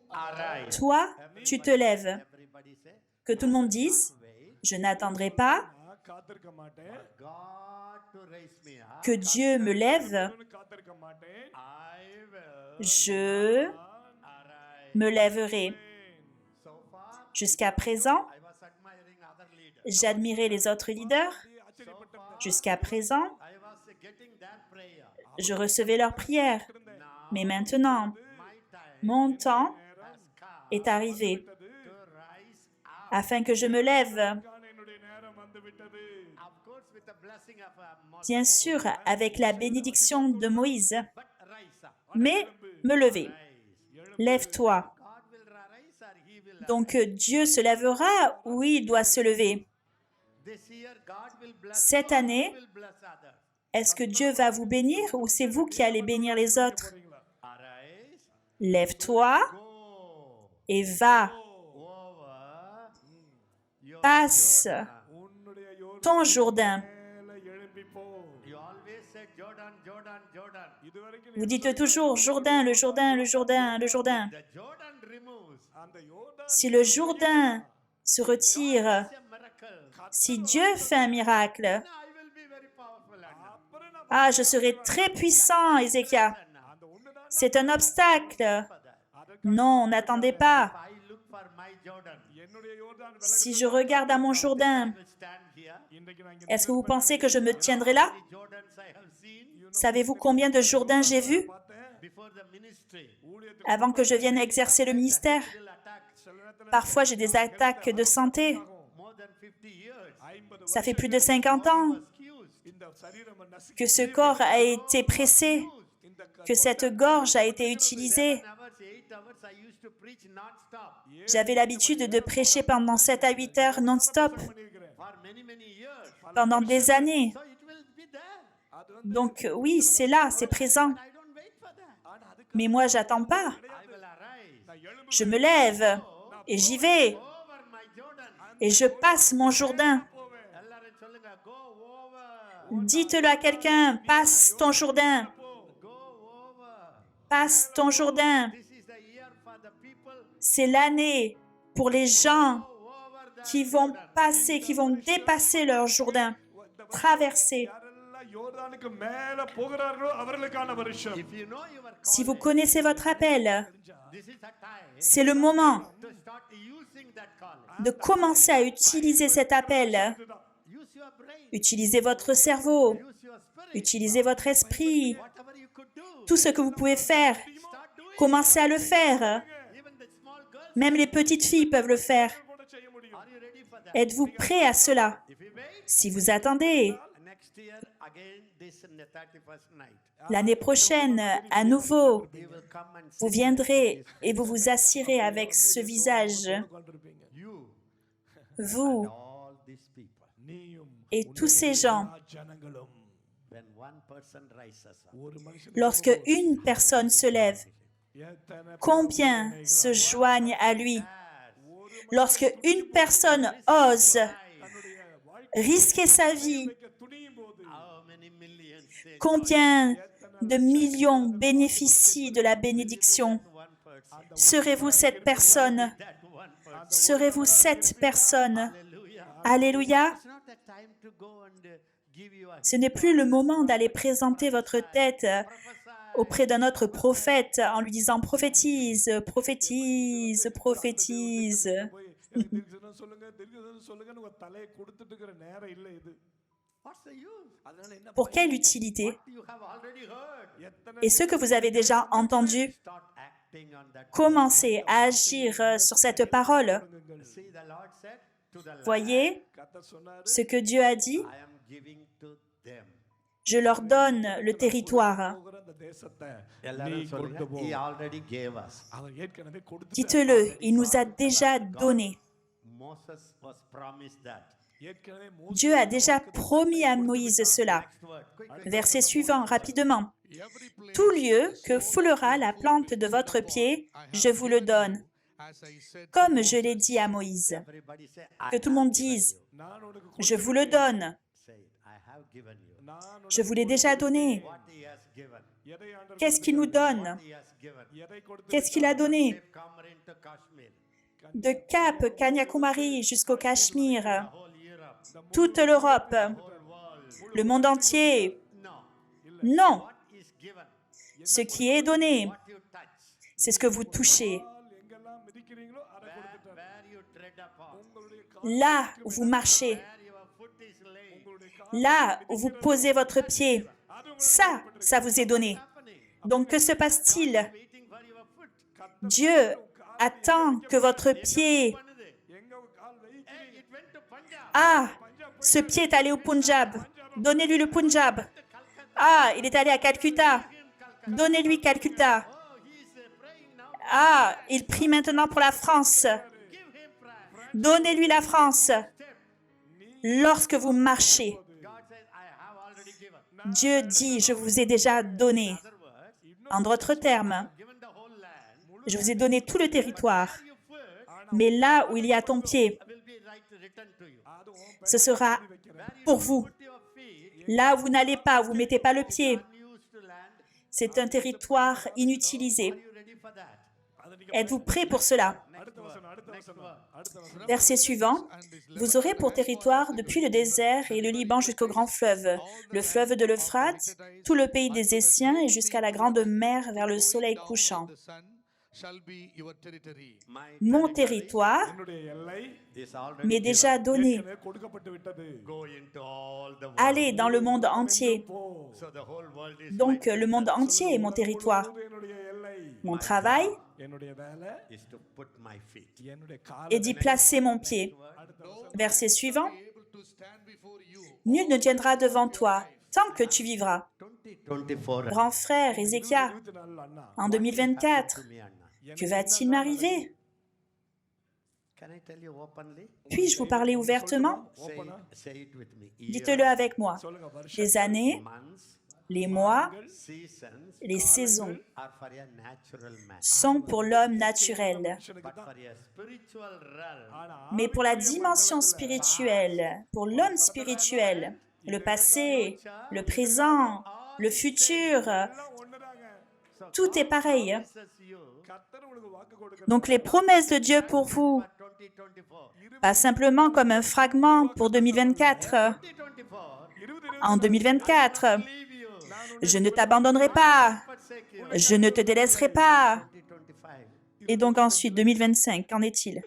Arise. Toi, tu te lèves. Everybody say, Que tout le monde dise, je n'attendrai pas நான் காத்திருக்க மாட்டேன். God to raise me up. que Dieu me lève, நான் காத்திருக்க மாட்டேன். I will je arise. me lèverai. So far, Jusqu'à présent, I was admiring other leaders. j'admirais les autres leaders. ஆச்சரியப்பட்டேன். Jusqu'à présent, I was getting that prayer. je recevais leurs prières. Mais maintenant, My time mon temps has come est arrivé to rise up. afin que je me lève. என்னுடைய நேரம் வந்து விட்டது. Of course, with the blessing of Moses, Bien sûr, avec la bénédiction de Moïse, but rise up. mais me lever. Rise. Lève-toi. God will arise or he will Donc Dieu se lèvera ou il doit se lever. This year, God will bless Cette you or année, he will bless others. est-ce que Dieu va vous bénir ou c'est vous qui allez bénir les autres? Arise, Lève-toi go et va. over your Passe உன்னுடைய யோர்தான் ton Jourdain. மேல எழும்பி போ. You always say Jordan, Jordan, Jordan. இதுவரைக்கும் Vous dites toujours Jourdain, le Jourdain, le Jourdain, le Jourdain. The Jordan removes. அந்த யோர்தான் Si le Jourdain se retire, It's a miracle. si Dieu fait un miracle, Now I will be very powerful. Anna. அப்புறம் நான் ah, je serai très puissant, Ézéchias. அந்த ஒண்ணுதான் C'est un obstacle. Non, n'attendez pas. If I look for my Jordan, என்னுடைய யோர்தான் Si je regarde à mon Jourdain, I will stand here. இன்றைக்கு நான் இங்க est-ce que vous pensez que je me tiendrai là? The Jordans I have seen Savez-vous combien de Jourdains j'ai vus பார்த்தேன். before the ministry. ஊழியத்துக்கு avant que je vienne exercer le ministère? Will attack சில நேரத்துல Parfois, j'ai des attaques de santé. more than 50 years. 50 Ça fait plus de 50 ans Accused. இந்த சரீரம் நசுக்கி que ce corps a été pressé, இந்த que cette gorge a été utilisée. 7 hours, 8 hours I used to preach non-stop. J'avais l'habitude de prêcher pendant 7 à 8 heures non-stop, For many years. pendant des années. So it will be there. Donc oui, c'est là, c'est présent. I don't wait for that. Mais moi, j'attends pas. I will arise. Je me lève et j'y vais. Over my Jordan. Et je passe mon Jourdain. எல்லாரும் சொல்லுங்க, go over. Dites-le à quelqu'un, passe ton Jourdain. Go over. Passe ton Jourdain. This is the year for the people C'est l'année pour les gens over the qui vont passer, qui vont dépasser leur Jourdain, traverser. யாரெல்லாம் யோர்தானுக்கு மேல போகிறார்களோ அவர்களுக்கான வருஷம். If you know your Si vous connaissez votre appel, this is the time c'est le moment to start using that calling. de commencer à utiliser cet appel. Use your brain. Utilisez votre cerveau, Use your spirit. utilisez votre esprit, Whatever you could do. tout ce que vous pouvez faire. Start doing. Commencez à le faire. Even the small girls. Même les petites filles peuvent le faire. கூட செய்ய முடியும். Are you ready for that? Êtes-vous prêt à cela? If you wait, Si vous attendez, next year again this in the 31st night. l'année prochaine, à nouveau, You will come and vous viendrez et vous vous assirez avec ce visage, உட்கார்ந்திருப்பீங்க. you vous all these people. நீயும் et tous ces gens. ஜனங்களும் When one person rises up, ஒரு மனுஷன் Lorsque une personne se lève, எத்தனை combien se joignent à lui? Lorsque une personne ose risquer sa vie, துணியும் போது how many millions say combien de millions bénéficient de la bénédiction? one person? Serez-vous cette personne? That one person. Serez-vous cette personne? Hallelujah. Alléluia. It's not the time to go and give you a Ce n'est plus le moment d'aller présenter votre tête auprès d'un autre prophète en lui disant prophétise, prophétise, prophétise. போய் எனக்கு தரிசனம் சொல்லுங்க தரிசனம் சொல்லுங்கன்னு ஒரு தலையை கொடுத்துட்டு இருக்கிற நேரம் இல்லை இது. What's the use? அதனால என்ன Pour quelle utilité? You have already heard. எத்தனை Et ce que vous avez déjà entendu, Start acting on that. commencez à agir sur cette parole. See, the Lord said to the land, Voyez கர்த்தர் சொன்னாரு ce que Dieu a dit, I am giving to them. je leur donne le territoire. போகிற அந்த தேசத்தை நீ எல்லாரும் சொல்லுங்க, கொண்டு போ. He already gave us. அவர் ஏற்கனவே கொடுத்து Dites-le, il nous a déjà donné. Moses was promised that. ஏற்கனவே Dieu a déjà promis à Moïse cela. Next word, quick. Verset suivant, rapidement. Tout lieu que foulera la plante de votre pied, je vous le donne, comme je l'ai dit à Moïse. Everybody say, Que tout le monde dise, நான் உனக்கு je vous le donne, say it. I have given you. நான் je vous l'ai déjà donné. What He has given. எதை ஆண்டவர் Qu'est-ce qu'il nous donne? He has given. எதை கொடுத்து Qu'est-ce qu'il a donné? Come into Kashmir. De Cap Kanyakumari jusqu'au Cachemire, Whole Europe. toute l'Europe, Whole world. le monde entier. No. Non, What is given. ce qui est donné, What you touch. c'est ce que vous touchez. எங்கெல்லாம் மிதிக்கிறீங்களோ அதை கொடுத்துட்டார். Where you tread upon. உங்களுடைய Là où vous marchez, Where your foot is laid. là où vous posez votre pied, ça vous est donné. Happening. Donc que se passe-t-il? Waiting for your foot. Dieu attend que votre pied... எங்க கால் வைக்கிறீங்க Hey, it went to Punjab. Ah, ce pied est allé au Punjab. Donnez-lui le Punjab. Ah, il est allé à Calcutta. Donnez-lui Calcutta. Oh, he is praying now. Ah, il prie maintenant pour la France. Give him prayer. Donnez-lui la France. Lorsque vous marchez, God says, I have already given. Dieu dit, je vous ai déjà donné. In other words, En d'autres termes, given the whole land. je vous ai donné tout le territoire. Your foot Mais là où il y a ton pied, will be right returned to you. ce sera pour vous. Put your feet Là où vous n'allez pas, vous ne mettez pas le pied. unused land. C'est un territoire inutilisé. Are you ready for that? Êtes-vous prêts pour cela? அடுத்த வசனம் அடுத்த வசனம் அடுத்த வசனம் Verset suivant. Vous aurez pour territoire depuis le désert et le Liban jusqu'au grand fleuve, le fleuve de l'Euphrate, tout le pays des Essiens et jusqu'à la grande mer vers le soleil couchant. Mon territoire என்னுடைய எல்லை Is already m'est déjà donné. ஏற்கனவே கொடுக்கப்பட்டு விட்டது. go into all the world. Allez dans le monde entier. போ. So the whole world is Donc le monde entier est mon territoire. இது என்னுடைய எல்லை. Mon travail என்னுடைய வேலை is to put my feet. என்னுடைய கால் est d'y placer mon pied. Verset suivant. Nul ne tiendra devant toi tant que tu vivras. 2024. Grand frère Ézéchias, 24 Anna en 2024, Me, Anna. Que va-t-il m'arriver? Can I tell you openly? Puis-je vous parler ouvertement? Say it with me. Dites-le avec moi. சொல்லுங்க வருஷம் Les années, Months, les mois, seasons les saisons are for a natural man. sont pour l'homme naturel. மனுஷனுக்கு But தான் for a spiritual realm, ஆனா Mais pour la dimension spirituelle, pour l'homme spirituel, le passé, le présent, le futur, எல்லாம் ஒண்ணுதாங்க so tout est pareil. Jesus you கர்த்தர் உங்களுக்கு வாக்கு கொடுக்க Donc les promesses de Dieu pour vous, for 2024. pas simplement comme un fragment pour 2024. 2024, 20 En 2024, leave you. je ne t'abandonnerai pas, Forsake you. je ne te délaisserai pas. 2025. Et donc ensuite, 2025, qu'en est-il?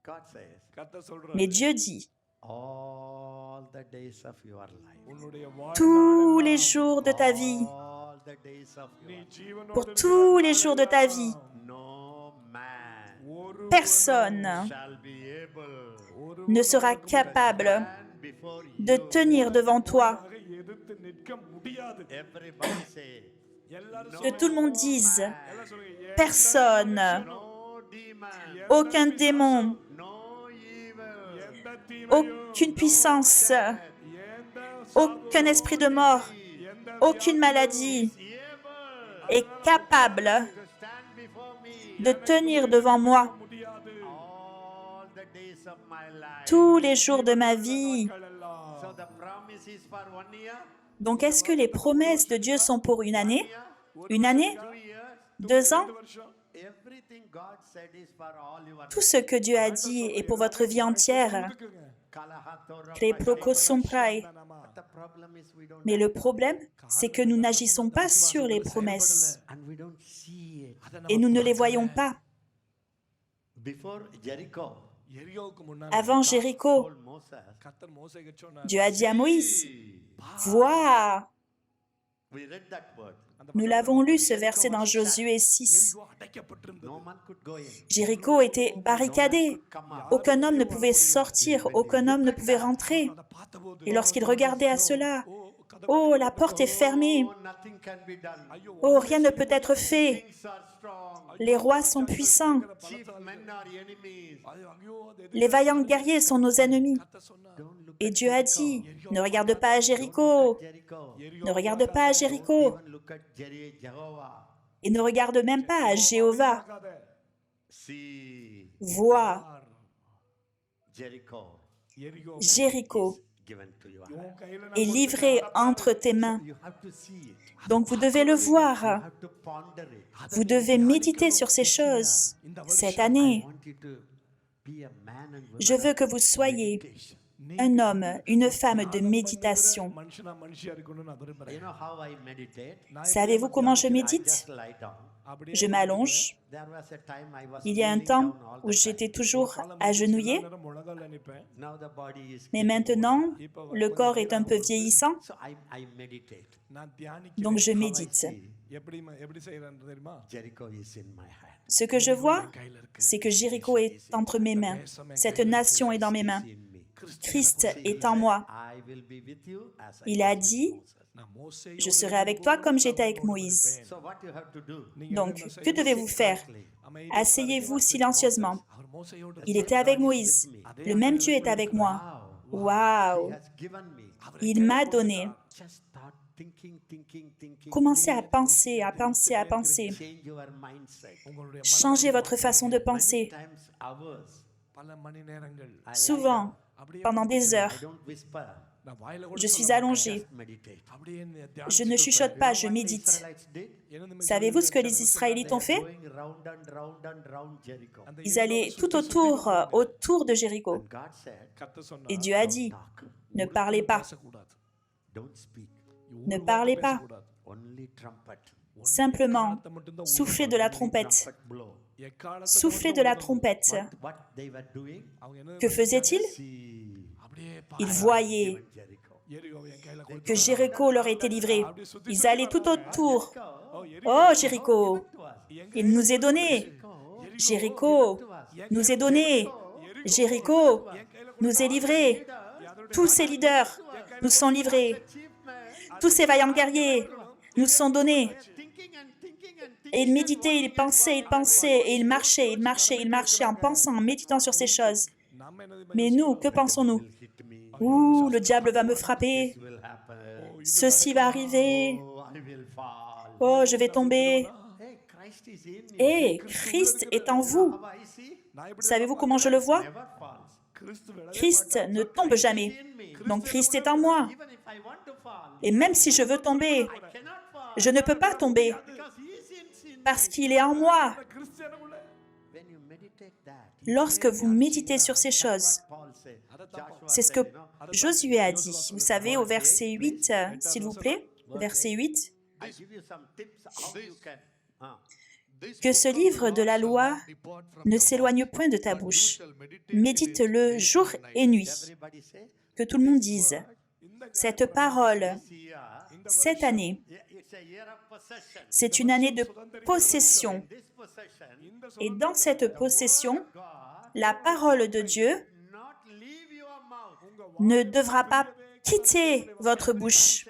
God says, கர்த்தர் சொல்றார் Mais Dieu dit, all the days of your life, உன்னுடைய tous les jours de ta vie, all the days of நீ your life, ஜீவனோடு pour tous les jours de ta vie, no man ஒரு personne shall be able ne sera capable stand before you. de tenir devant toi. எதிர்த்து நிற்க முடியாது Everybody say, எல்லாரும் Que tout le monde dise, எல்லாம் சொல்லுங்க personne, no demon, aucun démon, no evil, எந்த தீமையும் aucune puissance, எந்த aucun esprit de mort, aucune maladie evil est capable to stand before me de tenir devant moi முடியாது all the days of my life. tous les jours de ma vie. எல்லாம் So the promise is for 1 year, Donc est-ce que les promesses de Dieu sont pour une année? Une année? 2 years, 2 ans? வருஷம் everything God said is for all your Tout ce que Dieu a dit est pour votre vie entière. இருக்குங்க Kalahatora. Kleprokosumprai. But the problem is we don't Mais le problème, c'est que nous n'agissons pas sur les promesses and we don't see it. et nous ne les voyons pas. Before Jericho எரியோவுக்கு முன்னாடி Avant Jéricho, told Moses, கர்த்தர் மோசேக்கு சொன்னார் Dieu a dit à Moïse, vois, we read that word. nous l'avons lu ce verset dans Josué 6. எரிகோ அடைக்கப்பட்டிருந்தது No man could go in. Jéricho était barricadé. Come out. Aucun homme ne pouvait sortir, aucun homme ne pouvait rentrer. அதை பார்த்தபோது Et lorsqu'il regardait à cela, oh, la porte est fermée. Oh, nothing can be done. Oh, rien ne peut être fait. Kings are strong. Les rois sont puissants. Chief men are enemies. ஐயோ அது Les vaillants guerriers sont nos ennemis. கர்த்தர் சொன்னார் Don't look Et Dieu a dit, ne regarde pas à Jéricho, at Jericho. ne regarde pas à Jéricho, Even look at Jehovah. et ne regarde même pas à Jéhovah. பார்க்காத. See Vois, Jericho எரிகோ Jéricho given to you. உன் கையில est livré entre tes mains. You have to see it. Donc vous devez le voir. You have to ponder it. Vous devez méditer sur ces choses. Cette année, I want you to be a man and woman je veux que vous soyez meditation. un homme, une femme de méditation. மனுஷனா மனுஷியா இருக்கணும்னு நான் விரும்புறேன் You know how I meditate? Savez-vous comment je I médite? just lie down. அப்படியே Je m'allonge. There was a time I was Il y a un kneeling temps down all où the time. j'étais toujours agenouillé, நேரம் முழங்கால நிப்பேன் Now the body is mais maintenant, le corps est un peu vieillissant, so I meditate. நான் தியானிக்க donc je How I médite. see எப்படி செய்யறேன்னு தெரியுமா Jericho is in my hand. Ce que je vois, கையில இருக்கு c'est que Jéricho est entre mes mains. Cette nation est dans mes mains. In me. Christ est en moi. I will be with you as I Il a dit, நான் மோசே je serai avec toi comme j'étais avec Moïse. So what you have to do? Donc, que devez-vous faire? Asseyez-vous silencieusement. அவர் மோசையோடு Il était avec Moïse. Le même Dieu est avec moi. Waouh! He has given me. Il m'a donné. Just start thinking. Commencez à penser, à penser, à penser. Change your mindset. உங்களுடைய Changez votre façon de penser. Times hours. பல மணி நேரங்கள் Souvent, pendant des heures, I don't whisper. நான் வாயில கூட je suis allongé. Meditate. அப்படியே Je ne chuchote pas, je médite. Israelites did? Savez-vous ce que les Israélites ont fait? Going round and round and round Jericho. Ils allaient tout autour de Jéricho. And God said, கர்த்தர் Et சொன்னார் Dieu a dit, talk. ne parlez pas, பேசக்கூடாது Don't speak. ne parlez pas. பேசக்கூடாது. Only trumpet. Simplement, எக்காலத்தை மட்டும்தான் soufflez de la trompette. Trumpet blow. எக்காலத்தை Soufflez de la trompette. What they were doing? அவங்க என்ன Que faisait-il? See. அப்படியே Ils voyaient Jericho. எரிகோ என் கையில கொடுத்து que Jéricho leur était livré. Ils allaient tout autour. ஓ எரிகோ Oh, Jéricho, il nous est donné. Jéricho, nous est donné. Jéricho, nous est livré. Tous ces leaders nous sont livrés. Tous ces vaillants guerriers nous sont donnés. Et il méditait, il pensait, et il marchait, en pensant, en méditant sur ces choses. Mais nous, que pensons-nous? Ouh, le diable va me frapper. Ceci va arriver. Oh, je vais tomber. Et Christ est en vous. Savez-vous comment je le vois? Christ ne tombe jamais. Donc Christ est en moi. Et même si je veux tomber, je ne peux pas tomber parce qu'il est en moi. Lorsque vous méditez sur ces choses, c'est ce que Josué a dit. Vous savez, au verset 8, s'il vous plaît, verset 8, que ce livre de la loi ne s'éloigne point de ta bouche. Médite-le jour et nuit. Que tout le monde dise, cette parole, cette année, c'est une année de possession. Et dans cette possession, la parole de Dieu ne devra pas quitter votre bouche.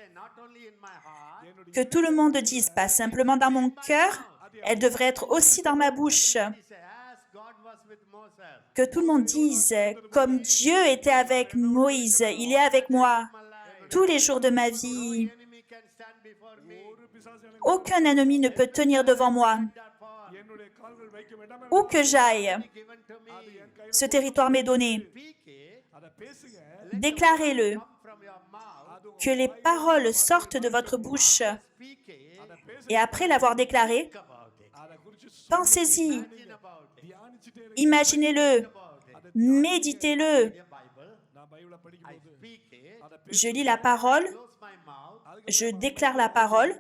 Que tout le monde dise, pas simplement dans mon cœur, elle devrait être aussi dans ma bouche. Que tout le monde dise, comme Dieu était avec Moïse, il est avec moi tous les jours de ma vie. Aucun ennemi ne peut tenir devant moi. Où que j'aille, ce territoire m'est donné. Déclarez-le. Que les paroles sortent de votre bouche. Et après l'avoir déclaré, pensez-y. Imaginez-le. Méditez-le. Je lis la parole. Je déclare la parole.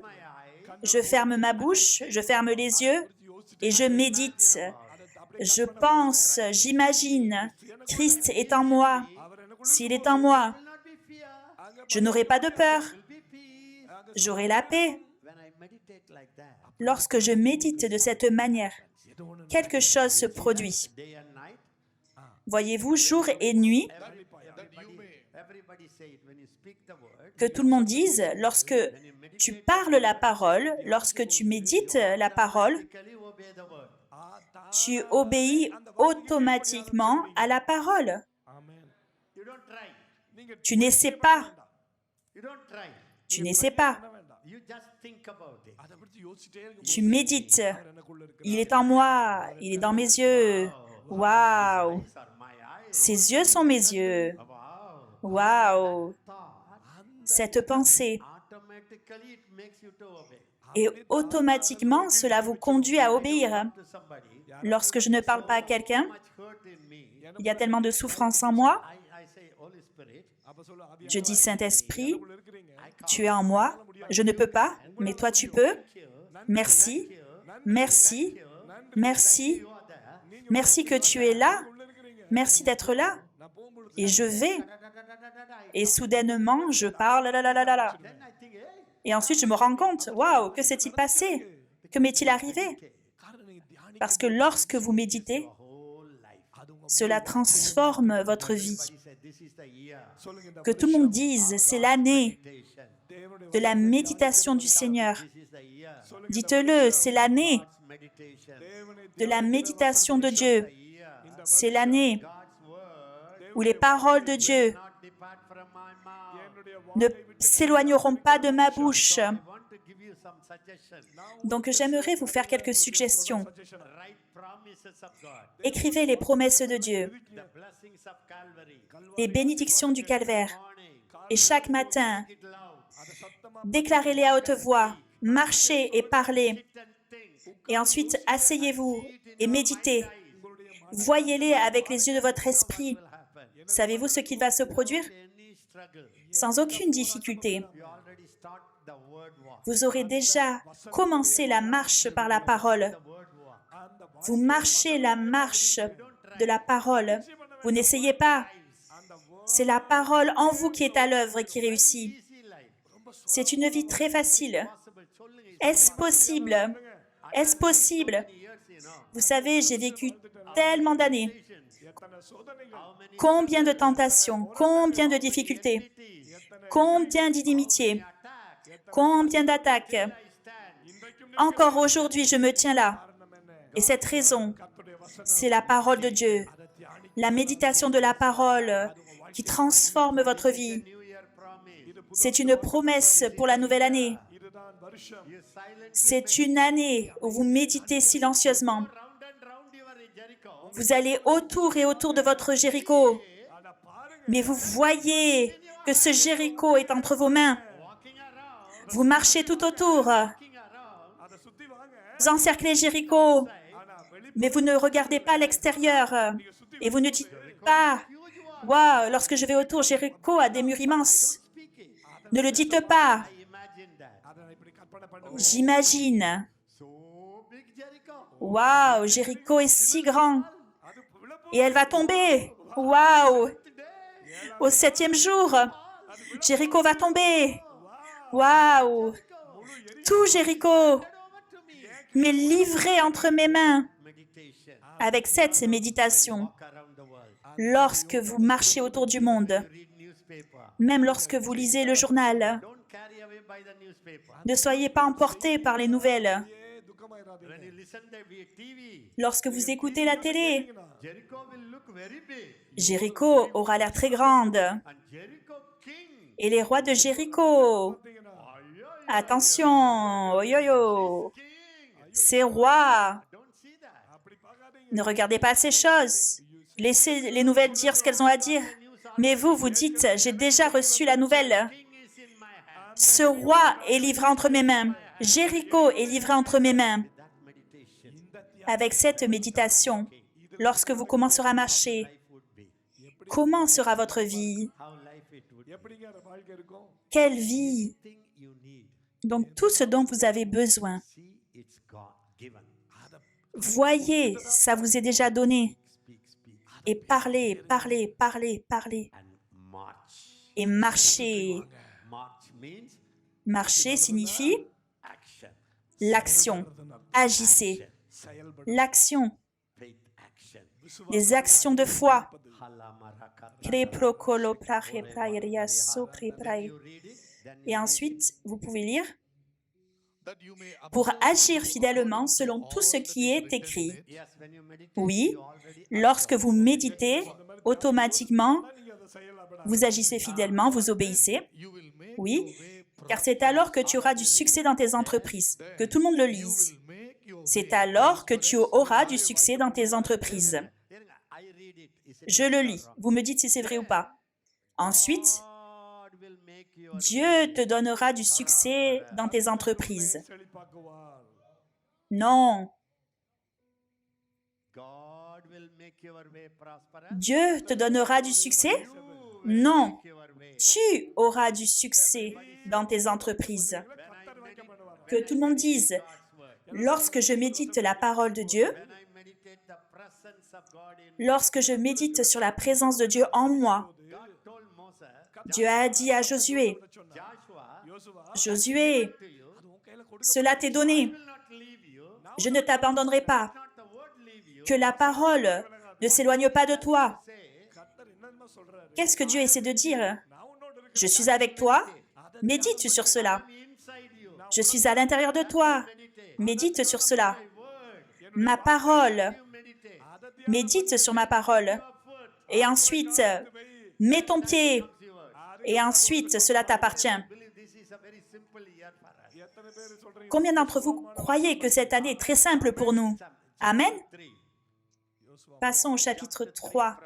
Je ferme ma bouche. Je ferme les yeux. Et je médite. Je pense, j'imagine. Christ est en moi. S'il est en moi, je n'aurai pas de peur. J'aurai la paix. Lorsque je médite de cette manière, quelque chose se produit. Voyez-vous, jour et nuit, que tout le monde dise, lorsque tu parles la parole, lorsque tu médites la parole, tu obéis automatiquement à la parole. Tu n'essaies pas. Tu n'essaies pas. Tu médites. Il est en moi. Il est dans mes yeux. Waouh! Ses yeux sont mes yeux. Waouh! Cette pensée. Et automatiquement, cela vous conduit à obéir. Lorsque je ne parle pas à quelqu'un, il y a tellement de souffrance en moi. Je dis, Saint-Esprit, tu es en moi. Je ne peux pas, mais toi tu peux. Merci, merci, merci. Merci que tu es là. Merci d'être là. Et je vais. Et soudainement, je parle. Et ensuite, je me rends compte, waouh, que s'est-il passé? Que m'est-il arrivé? Parce que lorsque vous méditez, cela transforme votre vie. Que tout le monde dise, c'est l'année de la méditation du Seigneur. Dites-le, c'est l'année de la méditation de Dieu. C'est l'année où les paroles de Dieu ne s'éloigneront pas de ma bouche. Donc, j'aimerais vous faire quelques suggestions. Écrivez les promesses de Dieu, les bénédictions du calvaire, et chaque matin, déclarez-les à haute voix, marchez et parlez, et ensuite asseyez-vous et méditez. Voyez-les avec les yeux de votre esprit. Savez-vous ce qu'il va se produire? Sans aucune difficulté. Vous aurez déjà commencé la marche par la parole. Vous marchez la marche de la parole. Vous n'essayez pas. C'est la parole en vous qui est à l'œuvre et qui réussit. C'est une vie très facile. Est-ce possible? Est-ce possible? Vous savez, j'ai vécu tellement d'années. Combien de tentations, combien de difficultés, combien d'inimitiés, combien d'attaques. Encore aujourd'hui, je me tiens là. Et cette raison, c'est la parole de Dieu, la méditation de la parole qui transforme votre vie. C'est une promesse pour la nouvelle année. C'est une année où vous méditez silencieusement. Vous allez autour et autour de votre Jéricho. Mais vous voyez que ce Jéricho est entre vos mains. Vous marchez tout autour. Vous encerclez Jéricho. Mais vous ne regardez pas à l'extérieur. Et vous ne dites pas, « Waouh, lorsque je vais autour, Jéricho a des murs immenses. » Ne le dites pas. J'imagine. Waouh, Jéricho est si grand. Et elle va tomber. Waouh. Au 7e jour, Jéricho va tomber. Waouh. Tout Jéricho m'est livré entre mes mains. Avec cette méditation, lorsque vous marchez autour du monde, même lorsque vous lisez le journal, ne soyez pas emportés par les nouvelles. Lorsque vous écoutez la télé, Jéricho aura l'air très grande. Et les rois de Jéricho, attention, oyoyo, ces rois, ne regardez pas ces choses. Laissez les nouvelles dire ce qu'elles ont à dire. Mais vous, vous dites, j'ai déjà reçu la nouvelle. Ce roi est livré entre mes mains. Jéricho est livré entre mes mains. Avec cette méditation, lorsque vous commencerez à marcher, comment sera votre vie? Quelle vie? Donc, tout ce dont vous avez besoin, voyez, ça vous est déjà donné. Et parlez, parlez, parlez, parlez. Et marchez. Marcher signifie l'action. Agissez. L'action. Les actions de foi. Et ensuite, vous pouvez lire pour agir fidèlement selon tout ce qui est écrit. Oui, lorsque vous méditez, automatiquement, vous agissez fidèlement, vous obéissez. Oui, car c'est alors que tu auras du succès dans tes entreprises. Que tout le monde le lise. C'est alors que tu auras du succès dans tes entreprises. Je le lis. Vous me dites si c'est vrai ou pas. Ensuite, Dieu te donnera du succès dans tes entreprises. Non. Dieu te donnera du succès? Non. Tu auras du succès dans tes entreprises. Que tout le monde dise, lorsque je médite la parole de Dieu, lorsque je médite sur la présence de Dieu en moi, Dieu a dit à Josué, Josué, cela t'est donné. Je ne t'abandonnerai pas. Que la parole ne s'éloigne pas de toi. Qu'est-ce que Dieu essaie de dire? Je suis avec toi. Médite sur cela. Je suis à l'intérieur de toi. Médite sur cela. Ma parole. Médite sur ma parole. Et ensuite, mets ton pied. Et ensuite, cela t'appartient. Combien d'entre vous croyez que cette année est très simple pour nous? Amen. Passons au chapitre 3.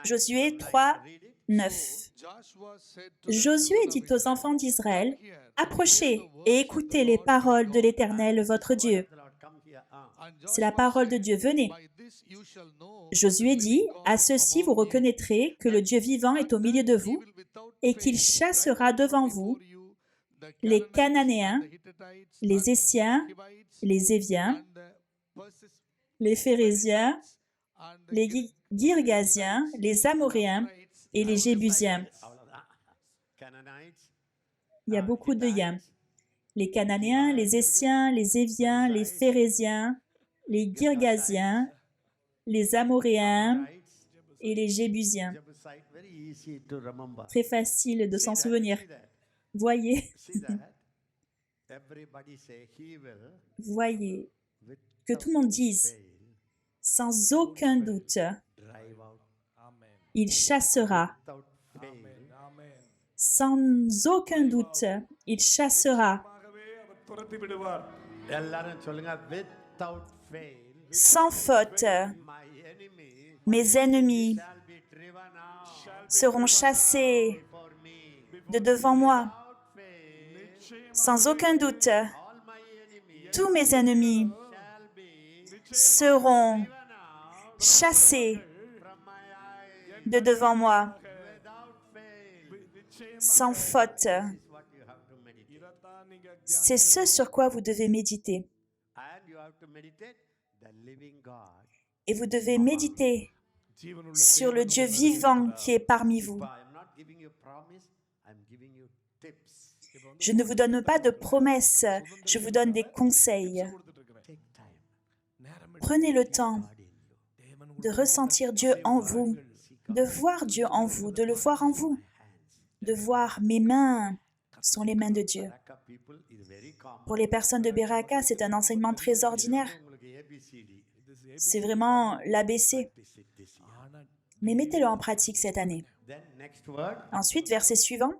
Josué 3, 9. Josué dit aux enfants d'Israël, « Approchez et écoutez les paroles de l'Éternel, votre Dieu. » C'est la parole de Dieu. Venez. Josué dit, « À ceci vous reconnaîtrez que le Dieu vivant est au milieu de vous et qu'il chassera devant vous les Cananéens, les Essiens, les Éviens, les Phéréziens, les Girgasiens, les Amoréens et les Jébusiens. » Il y a beaucoup de yens. Les Cananéens, les Essiens, les Éviens, les Phéréziens, les Girgasiens, les Amoréens et les Jébusiens. Très facile de s'en souvenir. Voyez, See that? Everybody say he will voyez, que without tout le monde dise, fail sans aucun doute, drive out Amen. il chassera. without fail Amen. Sans aucun doute, il chassera. ஆகவே அவர் துரத்தி விடுவார். எல்லாரும் சொல்லுங்க without fail Sans faute, my enemy mes ennemis shall be driven out seront chassés for me de devant moi. without fail Sans aucun doute, all my enemies tous mes ennemis shall be seront driven out chassés from my eyes de devant moi. without fail. நிச்சயம் Sans faute. This is what you have to meditate. இதைத்தான் நீங்க C'est ce sur quoi vous devez méditer. And you have to meditate the living God. Et vous devez méditer ஜீவனுள்ள sur le Dieu vivant qui est parmi vous. I am not giving you promise, I am giving you tips. Je ne vous donne pas de promesses, je vous donne des conseils. கொடுத்துட்டு இருக்கிறேன். Take time. நேரம் Prenez le temps God in you. தேவன் de ressentir Dieu en vous, de voir Dieu en vous, de le voir en vous, de voir mes mains sont les mains de Dieu. Baraka people is very common. Pour les personnes de Beraka, c'est un enseignement très ordinaire. உங்களுக்கு ABCD. C'est vraiment l'ABC. Practice it this year. ஆனா Mais mettez-le en pratique cette année. Then next word. Ensuite, verset suivant.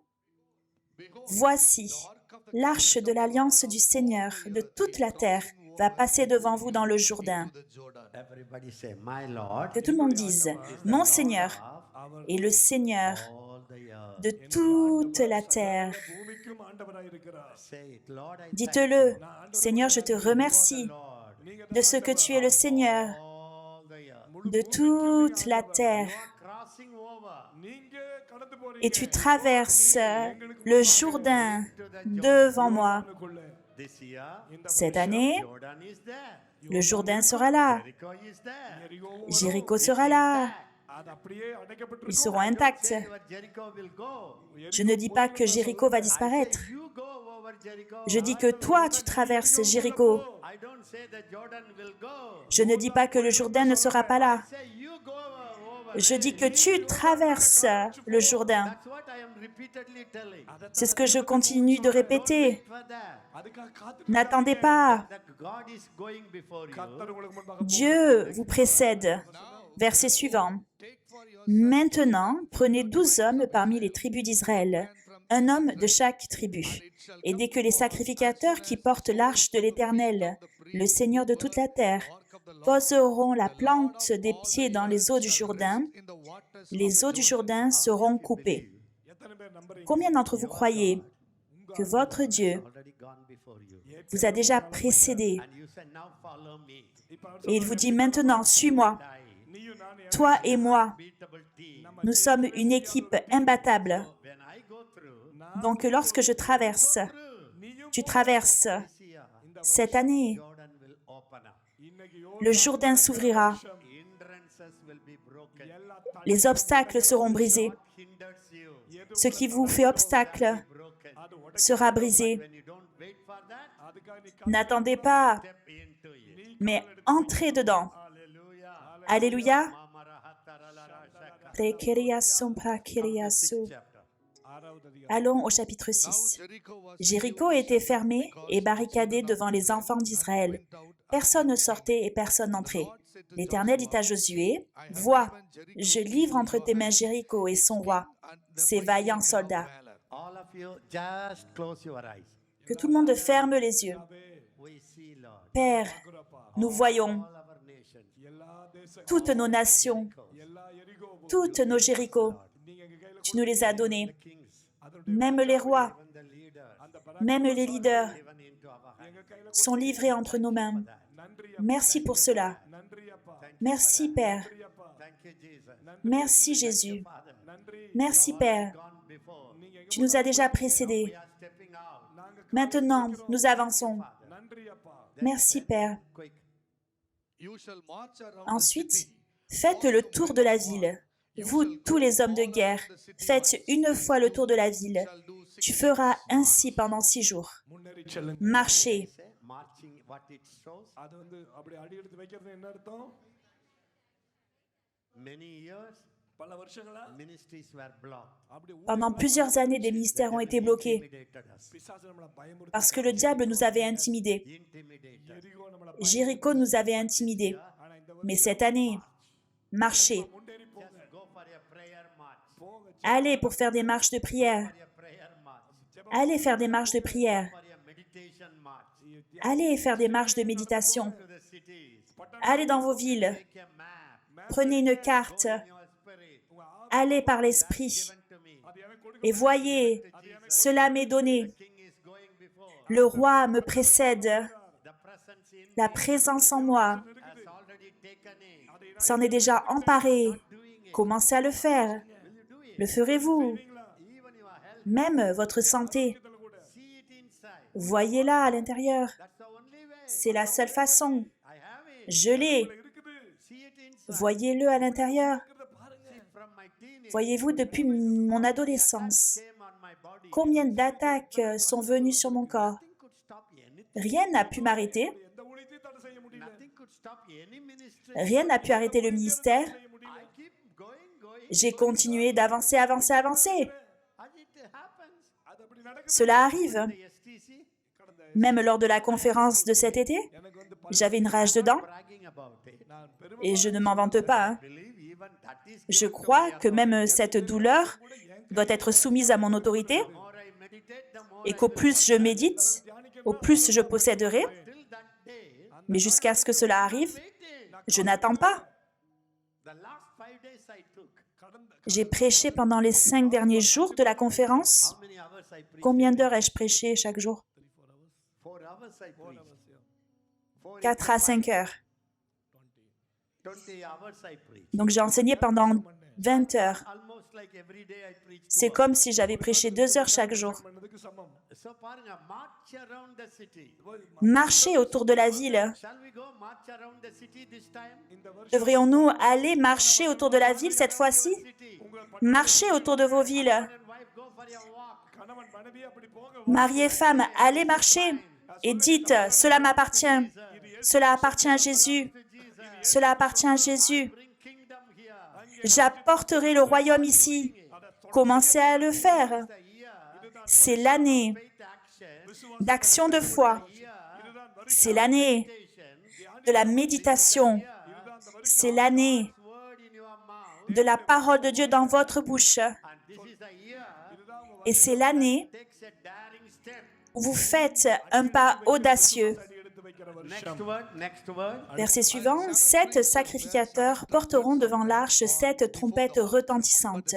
Voici, l'arche de l'alliance du Seigneur de toute la terre va passer devant vous dans le Jourdain. Everybody say, my Lord. Que tout le monde dise, mon Seigneur Of est le Seigneur all the earth. de toute la terre. பூமிக்கும் ஆண்டவராய் இருக்கிறார். Say it, Lord. I Dites-le, Seigneur, je te remercie Lord. de ce que tu es le Seigneur All the earth. de toute la terre. You are crossing over நீங்க கடந்து போறீங்க. Et tu traverses le Jourdain devant moi. this year. Cette année, Jordan is there. le Jourdain sera là. Jericho is there. Jéricho sera là. அது அப்படியே அடைக்கப்பட்டு Ils seront intacts. Say your Jericho will go. Je ne dis pas que Jéricho va disparaître. You go over Jericho. Je dis que toi, tu traverses Jéricho. I don't say that Jordan will go. Je ne dis pas que le Jourdain ne sera pas là. Say you go over. Je dis que tu traverses le Jourdain. That's what I am repeatedly telling. C'est ce que je continue de répéter. For that. அதுக்காக காத்து N'attendez pas. That God is going before you. கர்த்தர் உங்களுக்கு முன்பாக Dieu vous précède. Verset suivant. Maintenant, prenez 12 hommes parmi les tribus d'Israël, un homme de chaque tribu. Et dès que les sacrificateurs qui portent l'arche de l'Éternel, le Seigneur de toute la terre, poseront la plante des pieds dans les eaux du Jourdain, les eaux du Jourdain seront coupées. எத்தனை பேர் நம்புறீங்க? Combien d'entre vous croyez que votre Dieu Already gone before you. vous a déjà précédé And you say, now follow me. இப்ப அவர் et il vous dit maintenant, suis-moi, நீயும் நானும் toi et moi, Beatable team. nous sommes une équipe imbattable. When I go through, Donc lorsque je traverse, நீயும் tu traverses this year, cette année, Jordan will open up. இன்னைக்கு le Jourdain s'ouvrira, Hindrances will be broken. எல்லா les obstacles seront brisés, What hinders you? ce qui vous fait obstacle Broken. அது உட sera brisé. When you don't wait for that, அதுக்காக நீ N'attendez pas, step into it. mais entrez dedans. Hallelujah. Alléluia. Mamarahatarala-rashaka. Prekeriasumprakeryasu. Chapter. 6வது அதிகாரம். Allons au chapitre 6. Jéricho était fermé et barricadé devant les enfants d'Israël. Personne ne sortait et personne n'entrait. L'Éternel dit à Josué, « Vois, je livre entre tes mains Jéricho et son roi, ses vaillants soldats. All of you, just close your eyes. » Que tout le monde ferme les yeux. We see, Lord, Père, nous voyons all our nations. எல்லா தேச toutes nos nations, எல்லா எரிகோவும் toutes nos Jéricho. நீங்க எங்க கையில Tu nous les as donnés, Kings, même les rois, even the leaders, அந்த பர même les leaders given into our hands. எங்க கையில sont livrés entre nos mains. நன்றி Merci pour cela. நன்றி அப்பா Merci Père. நன்றி அப்பா Thank you, Jesus. Merci Jésus. Father, நன்றி Merci Père. gone before. Tu nous as déjà précédés. We are stepping out. நாங்க Maintenant, nous avançons. நன்றி அப்பா Merci Père. Quick. Ensuite, faites le tour de la ville. Vous, tous les hommes de guerre, faites une fois le tour de la ville. Tu feras ainsi pendant 6 jours. முன்னேறி செல்லுங்க Marchez. Say, marching, what it shows, அது வந்து அப்படி அடி எடுத்து வைக்கிறது என்ன அர்த்தம் many years, பல வருஷங்களா ministries were blocked. அப்படி Pendant plusieurs années, des ministères ont été bloqués Intimidated us. பிசாசு நம்மளை பயமுறுத்தி parce que le diable nous avait intimidés. Intimidated. எரிகோ நம்மளை Jéricho nous avait intimidés. ஆனா இந்த Mais cette année, marchez. முன்னேறி போங்க Just go for a prayer march. போங்க Allez pour faire des marches de prière. For a prayer march. Allez faire des marches de prière. For a meditation march. Allez faire des marches de méditation. To the cities. Allez dans vos villes. Take a map. Prenez une carte. In your spirit. Allez par l'esprit. Given to me. அது எனக்கு கொடுக்க Et voyez, cela m'est donné. King is going before. Le roi me précède. The presence in La présence en moi has already taken in. s'en est déjà emparée. Doing it. Commencez à le faire. Will you do it? Le ferez-vous? Even your health. Même votre santé. See it inside. Voyez-la à l'intérieur. That's the only way. C'est la seule façon. I have it. Je l'ai. இருக்குது See it inside. Voyez-le à l'intérieur. இதை பாருங்க See, from my teenage Voyez-vous, depuis mon adolescence, came on my body. combien d'attaques sont venues sur mon corps? Nothing could stop anything. Rien n'a pu m'arrêter. எந்த ஊழியத்தையும் தடை செய்ய முடியல Nothing could stop any ministry. Rien n'a pu arrêter le ministère. செய்ய முடியல I keep going. J'ai continué d'avancer, avancer, avancer. As it happens. அது அப்படி நடக்குது Cela arrive. The STC கடந்த Même lors de la conférence de cet été, எனக்கு வந்து j'avais une rage dedans bragging about it. நான் பெருமை et je ne m'en vante pas. Hein. Believe even that is Je crois que même cette douleur doit être soumise à mon autorité more I meditate, the more et qu'au plus je médite, au plus je posséderai. till that day. Mais jusqu'à ce que cela arrive, Waiting. je n'attends pas. The last 5 days I took. கடந்த J'ai prêché pendant les 5 derniers jours de la conférence. How many hours I preached? Combien d'heures ai-je prêché chaque jour? 4 hours I preached. 4 à 5 heures. 20 hours I preached. Donc j'ai enseigné pendant 20 heures. Almost like every day I preached. C'est comme si j'avais prêché 2 heures chaque jour. பண்ணதுக்கு சமம் So பாருங்க, march around the city. Marcher autour de la ville. Shall we go march around the city this time? இந்த வருஷம் Devrions-nous aller marcher autour de la ville cette fois-ci? City. Marchez autour de vos villes. And wife go for a walk. கணவன் மனைவி அப்படி போங்க Mari et femme, allez marcher et dites, cela m'appartient. Cela appartient à Jésus. Cela appartient à Jésus. Bring kingdom here. J'apporterai le royaume ici. Commencez à le faire. The year C'est l'année faith action. d'action de foi. C'est l'année de la méditation. C'est l'année Word in your mouth. de la parole de Dieu dans votre bouche. And this is the year Et c'est l'année takes a daring step. où vous faites un pas audacieux. அடி எடுத்து வைக்கிற Next வருஷம் word, next word. Verset suivant, 7 sacrificateurs porteront devant l'arche 7 trompettes retentissantes.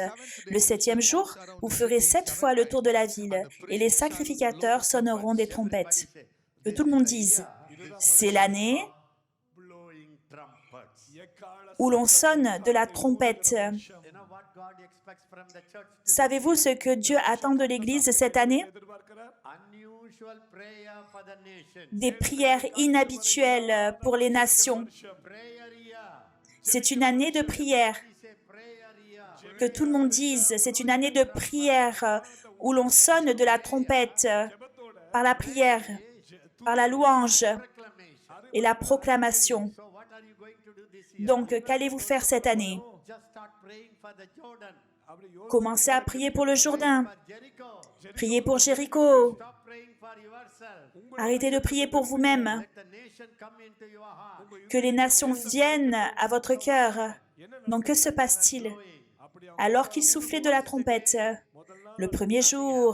Le 7e jour, vous ferez 7 fois le tour de la ville, et les sacrificateurs sonneront des trompettes. Que tout le monde dise, c'est l'année Blowing trumpets. எக்கால où l'on sonne de la trompette. You know what God expects from the church? Savez-vous ce que Dieu attend de l'Église cette année? எதிர்பார்க்கிறார் Unusual prayer for the nation. Des prières inhabituelles pour les nations. Prayer year. C'est une année de prière. It's a prayer year. Que tout le monde dise, c'est une année de prière où l'on sonne de la trompette par la prière, par la louange Proclamation. et la proclamation. So what are you going to do this year? Donc, qu'allez-vous faire cette année? Just start praying for the Jordan. அப்படி யோ Commencez à prier pour le Jourdain, For Jericho. priez pour Jéricho. Stop praying for yourself. Arrêtez de prier pour vous-même. Let the nation come into your heart. Que les nations viennent à votre cœur. Donc, que se passe-t-il? Alors qu'il soufflait de la trompette, le premier jour,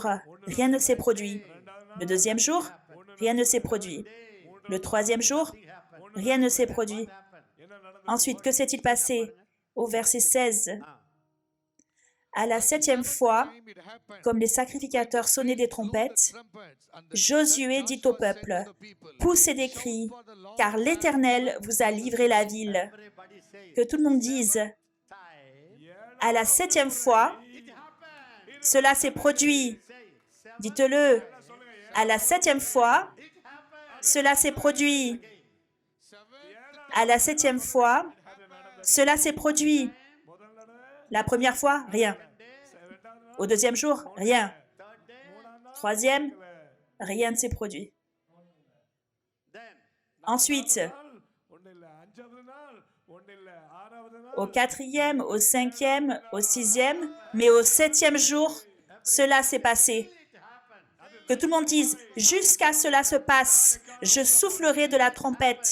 rien ne s'est produit. Le deuxième jour, rien ne s'est produit. Le troisième jour, rien ne s'est produit. Ensuite, que s'est-il passé? Au verset 16. À la 7e fois, comme les sacrificateurs sonnaient des trompettes, Josué dit au peuple, « Poussez des cris, car l'Éternel vous a livré la ville. » Everybody say, Que tout le monde dise, time. à la 7e fois, cela s'est produit. Dites-le, à la 7e fois, cela s'est produit. À la 7e fois, cela s'est produit. La première fois, rien. Au deuxième jour, rien. Troisième, rien ne s'est produit. Then, Ensuite, ஒண்ணு இல்ல அஞ்சாவது நாள் ஒன்றில்ல 6வது நாள் au 4e, au 5e, au 6e, mais au 7e jour, cela s'est passé. Que tout le monde dise, jusqu'à cela se passe, je soufflerai de la trompette.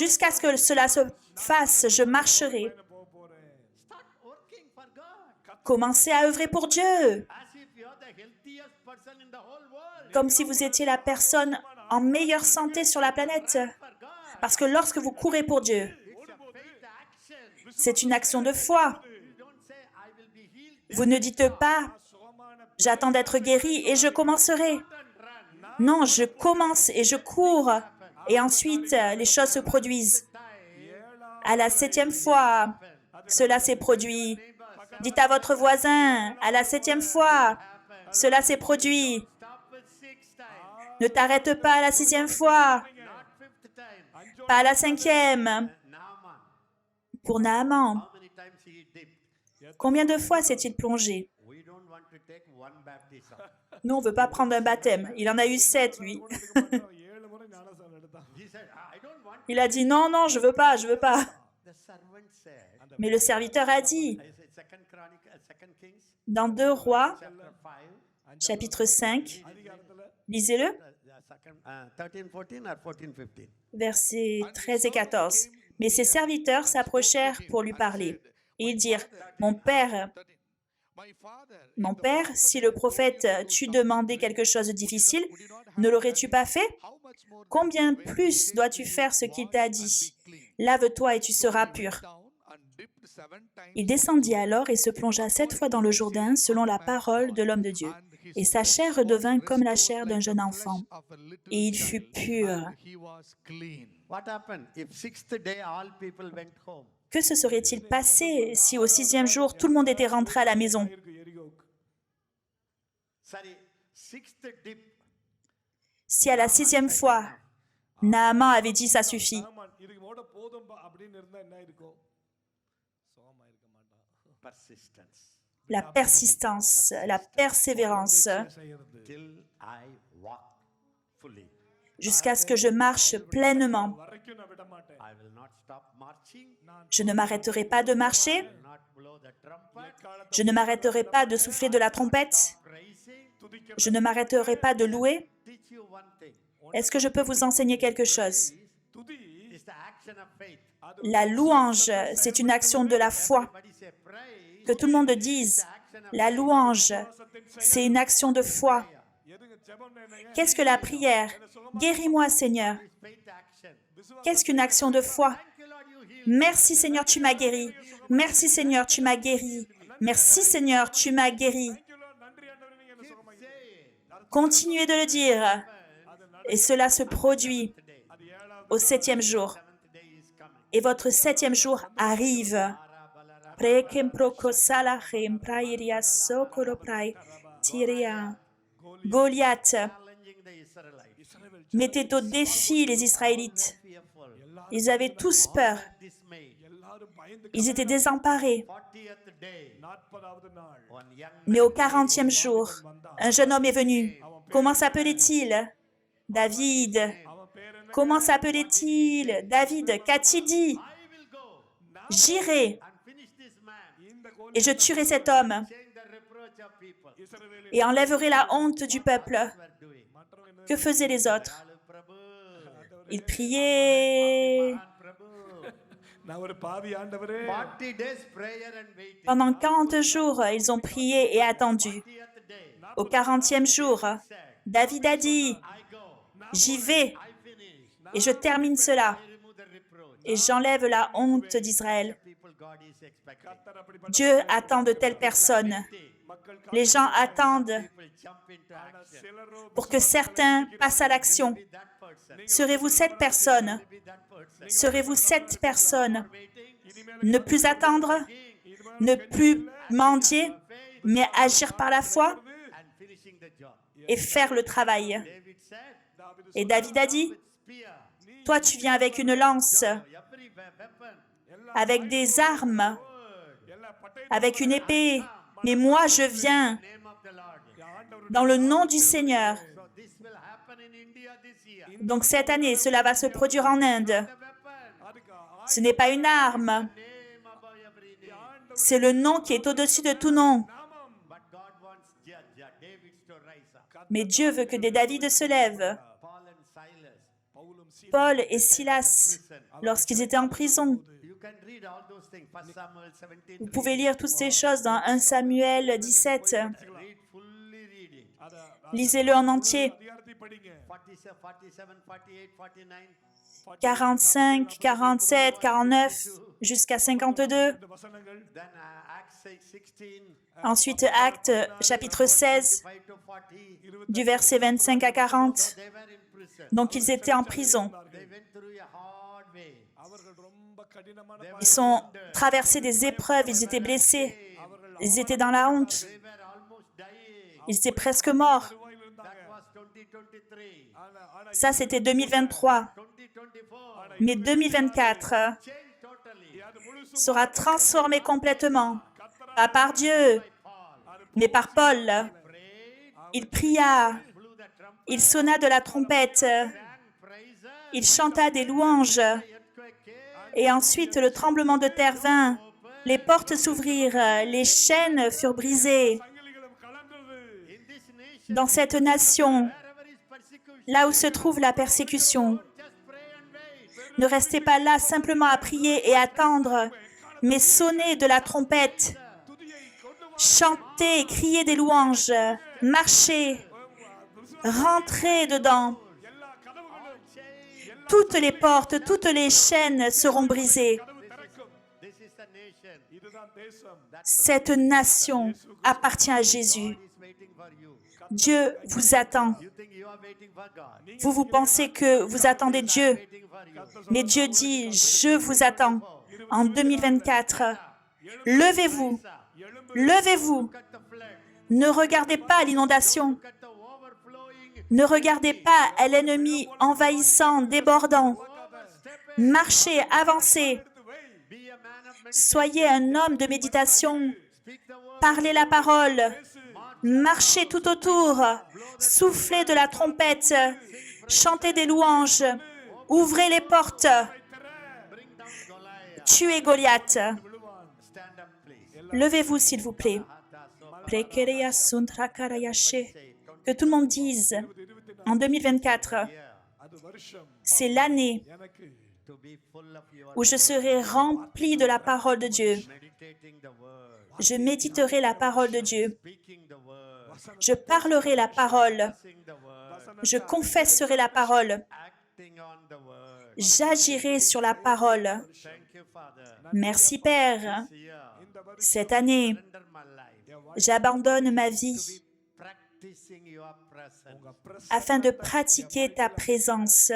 Jusqu'à ce que cela se fasse, je marcherai. போக போறேன். Start working for God. Commencez à œuvrer pour Dieu, As if you are the healthiest person in the whole world. comme si vous étiez la personne en meilleure santé sur la planète. For God. Parce que lorsque vous courez pour Dieu, It's a faith action. c'est une action de foi. You don't say, I will be healed. Vous ne dites pas, j'attends d'être guéri et je commencerai. Non, je commence et je cours. Et ensuite, les choses se produisent. À la 7e fois, cela s'est produit. Dites à votre voisin, à la 7e fois, cela s'est produit. Stop with 6 times. Ne t'arrête pas à la 6e fois, Not 5th time. pas à la 5e. Naaman. Pour Naaman, How many times he dipped? combien de fois s'est-il plongé? We don't want to take one baptism. Nous, on ne veut pas prendre un baptême. Il en a eu 7, lui. 7 முறை ஞானஸ்நானம் எடுத்தான். He said, I don't want. Il a dit, non, non, je veux pas, je veux pas. The servant said, Mais le serviteur a dit, I said, Second Kings, dans 2 Rois, chapter 5, chapitre 5, அதிகாரத்துல lisez-le, second, 13, 14 or 14, 15. versets 13 et 14. Mais ses serviteurs s'approchèrent pour lui parler. Et ils dirent, Mon père, si le prophète t'eût demandé quelque chose de difficile, ne l'aurais-tu pas fait? Combien plus dois-tu faire ce qu'il t'a dit? Lave-toi et tu seras pur. Il descendit alors et se plongea 7 fois dans le Jourdain selon la parole de l'homme de Dieu. Et sa chair redevint comme la chair d'un jeune enfant. Et il fut pur. What happened? If 6th day all people went home, Que se serait-il passé si au 6e jour tout le monde était rentré à la maison? இருக்கு எரிகோக்கு. sorry, 6th dip, Si à la 6e fois, Naaman avait dit ça suffit, ஆமாம், இதுக்கு மோட போதும்பா அப்படின்னு இருந்தா என்ன இருக்கும்? சோகமா இருக்க மாட்டான். persistence, la persistance, la persévérance, செய்யறது. till I walk fully. jusqu'à ce que je marche pleinement. வரைக்கும் நான் விட மாட்டேன். I will not stop marching, Je ne m'arrêterai pas de marcher, will not blow the trumpet, je ne m'arrêterai pas de souffler de la trompette, praising. துதிக்க je ne m'arrêterai pas de louer. Teach you one thing. Est-ce que je peux vous enseigner quelque chose? துதி It's the action of faith. La louange, c'est une action de la foi. Everybody say praise. Que tout le monde dise, la louange, c'est une action de foi. எதுங்க ஜெபம்னா என்னங்க? Qu'est-ce que la prière? Guéris-moi, Seigneur. Faith action. Qu'est-ce qu'une action de foi? Thank you, Lord, you healed. Merci, Seigneur, tu m'as guéri. Merci, Seigneur, tu m'as guéri. Merci, Seigneur, tu m'as guéri. நன்றி ஆண்டவரே நீங்க என்ன சுகமாக்கி. Say, Continuez de le dire. Et cela se produit அது 7வது au 7e jour. 7th day is coming. Et votre 7e jour arrive. Prekem prokosalachem prairia sokoloprai tiria. Goliath Challenging the Israelites. mettait au défi les Israélites. Fearful. Ils avaient tous peur. Dismayed. எல்லாரும் பயந்து Ils étaient désemparés. 40th day, 40வது நாள் one young Mais au 40e jour, un jeune homme est venu. Comment s'appelait-il? David. அவன் பேர் என்ன? Comment s'appelait-il? David. Qu'a-t-il dit? I will go J'irai and finish this man, இந்த கோல் et je tuerai cet homme change the reproach of people. இஸ்ரவேலில் et enlèverai la honte du peuple. Were doing. மற்றவங்க என்ன? Que faisaient les autres? Hallelujah, Prabhu. Ils priaient. Mahan Prabhu. நான் ஒரு பாவி ஆண்டவரே. 40 days prayer and waiting. Pendant 40 jours, ils ont prié et attendu. 40th day, Au 40e jour, David a dit, I go. j'y vais I finish. et je termine cela I remove the reproach. et j'enlève la honte d'Israël. People God is expecting. கர்த்தர் அப்படிப்பட்ட Dieu attend de telles personnes. மக்கள் Les gens attendent People jump into action. சிலரோ pour que certains passent à l'action. Be that person. Serez-vous cette personne? Be that person. Serez-vous cette personne? Waiting. Ne plus attendre, ne plus mendier, mais agir par la foi And finishing the job. et faire le travail. David said, Et David a dit, spear, toi tu viens avec une lance, every weapon, avec des armes, எல்லா பட்டை avec une épée, mais moi je viens name of the Lord. ஆண்டவர் dans le nom du Seigneur. So this will happen in India this year. Donc cette année, cela va se produire en Inde. The weapon. Ce n'est pas une arme. name above every name. C'est le nom qui est au-dessus de tout nom. But God wants David to rise up. Mais Dieu veut que des David se lèvent. Paul and Silas. Paul et Silas, lorsqu'ils étaient en prison. You can read all those things. 1 Samuel 17. Vous pouvez lire toutes ces choses dans 1 Samuel 17. Read, fully read it. Lisez-le en entier. 47, 48, 49. 45, 47, 49, jusqu'à 52. Then Acts 16. Ensuite, Actes, chapitre 16, 5 to 40. du verset 25 à 40. They were in prison. Donc, ils étaient en prison. They went through a hard way. Ils ont traversé des épreuves, ils étaient blessés. Ils étaient dans la honte. They were almost dying. Ils étaient presque morts. That was 2023. Ça, c'était 2023. 2024. Mais 2024 Change totally. sera transformé complètement. Pas par Dieu, mais par Paul. Prayed, Il pria, blew the trumpet, il sonna de la trompette, sang praises. il chanta des louanges. Earthquake came. Et ensuite, le tremblement de terre vint. Les portes s'ouvrirent, les chaînes furent brisées. In this nation, Dans cette nation, wherever is persecution, là où se trouve la persécution, just pray and wait. ne restez pas là simplement à prier et attendre, mais sonnez de la trompette, chantez, criez des louanges, marchez, rentrez dedans. Toutes les portes, toutes les chaînes seront brisées. This is the nation Cette nation appartient à Jésus. is waiting for you. Dieu vous attend. You think you are waiting for God? Vous pensez que vous attendez Dieu, Waiting for you. mais Dieu dit, je vous attends. En 2024, levez-vous, levez-vous. Look at the flood. Ne regardez pas l'inondation. Look at the overflowing. Ne regardez pas à l'ennemi envahissant, débordant. Marchez, avancez. Be a man of meditation. Soyez un homme de méditation. Speak the word. Parlez la parole. Marchez tout autour. Soufflez de la trompette. Chantez des louanges. Ouvrez les portes. Bring down Goliath. Tuez Goliath. Stand up, please. Levez-vous, s'il vous plaît. Prekereya suntrakarayashe. Que tout le monde dise, en 2024, c'est l'année To be full of your où je serai rempli de la parole de Dieu. meditating the word. Je méditerai la parole de Dieu. Speaking the word. Je parlerai la parole. Sing the word. Je confesserai la parole. Acting on the word. J'agirai sur la parole. Thank you, Father. Merci, Père. Here, Cette année, surrender my life. j'abandonne ma vie Practicing your presence. afin de pratiquer ta présence.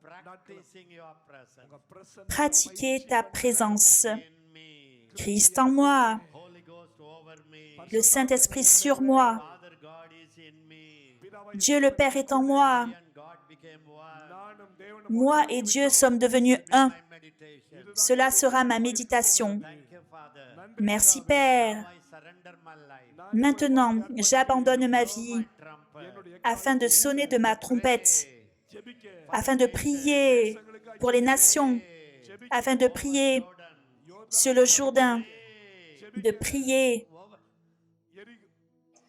Practicing your presence. Pratiquer ta présence. In me. Christ en moi, Holy Ghost over me. le Saint-Esprit sur moi. Father God is in me. Dieu le Père est en moi. And God became one. Moi et Dieu sommes devenus un. My meditation. Cela sera ma méditation. Thank you, Father. Merci, Père. I surrender my life. Maintenant, j'abandonne ma vie Trumpet. afin de sonner de ma trompette, afin de prier pour les nations, afin de prier sur le Jourdain, de prier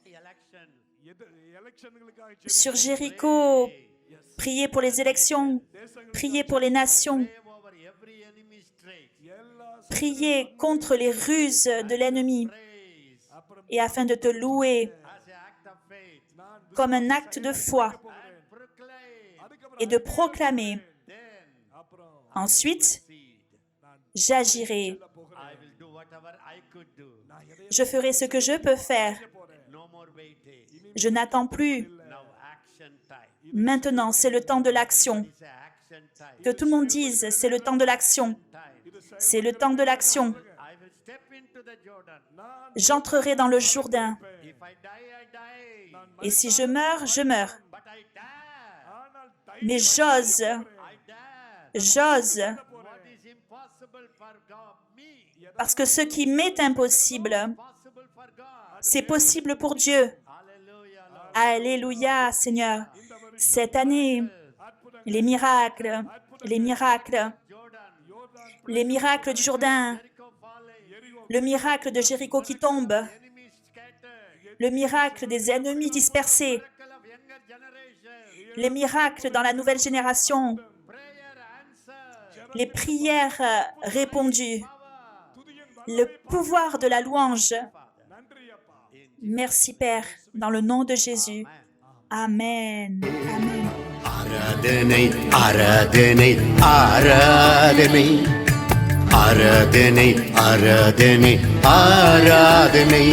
Election. sur Jéricho, prier pour les élections, prier pour les nations, Pray over every enemy's straight. prier contre les ruses de l'ennemi, Praise et afin de te louer as an act of faith. comme un acte de foi And proclaim. et de proclamer. Then Ensuite, seed. j'agirai. I will do whatever I could do. Je ferai ce que je peux faire. No more waiting. Je n'attends plus. Now action time. Maintenant, c'est le temps de l'action. It's a action time. Que tout le monde dise, c'est le temps de l'action. Time. C'est le temps de l'action. I will step into the Jordan. J'entrerai dans le Jourdain. If I die, I die. Et si je meurs, je meurs. But I dare. Mais j'ose, I dare. j'ose, What is impossible for God, me. parce que ce qui m'est impossible, Possible for God. c'est possible pour Dieu. Hallelujah, Lord. Alléluia, Seigneur. Cette année, les miracles, les miracles du Jourdain, le miracle de Jéricho qui tombe, le miracle des ennemis dispersés, les miracles dans la nouvelle génération, les prières répondues, le pouvoir de la louange. Merci Père, dans le nom de Jésus. Amen. Amen. ஆராதனை ஆராதனை ஆராதனை ஆராதனை ஆராதனை ஆராதனை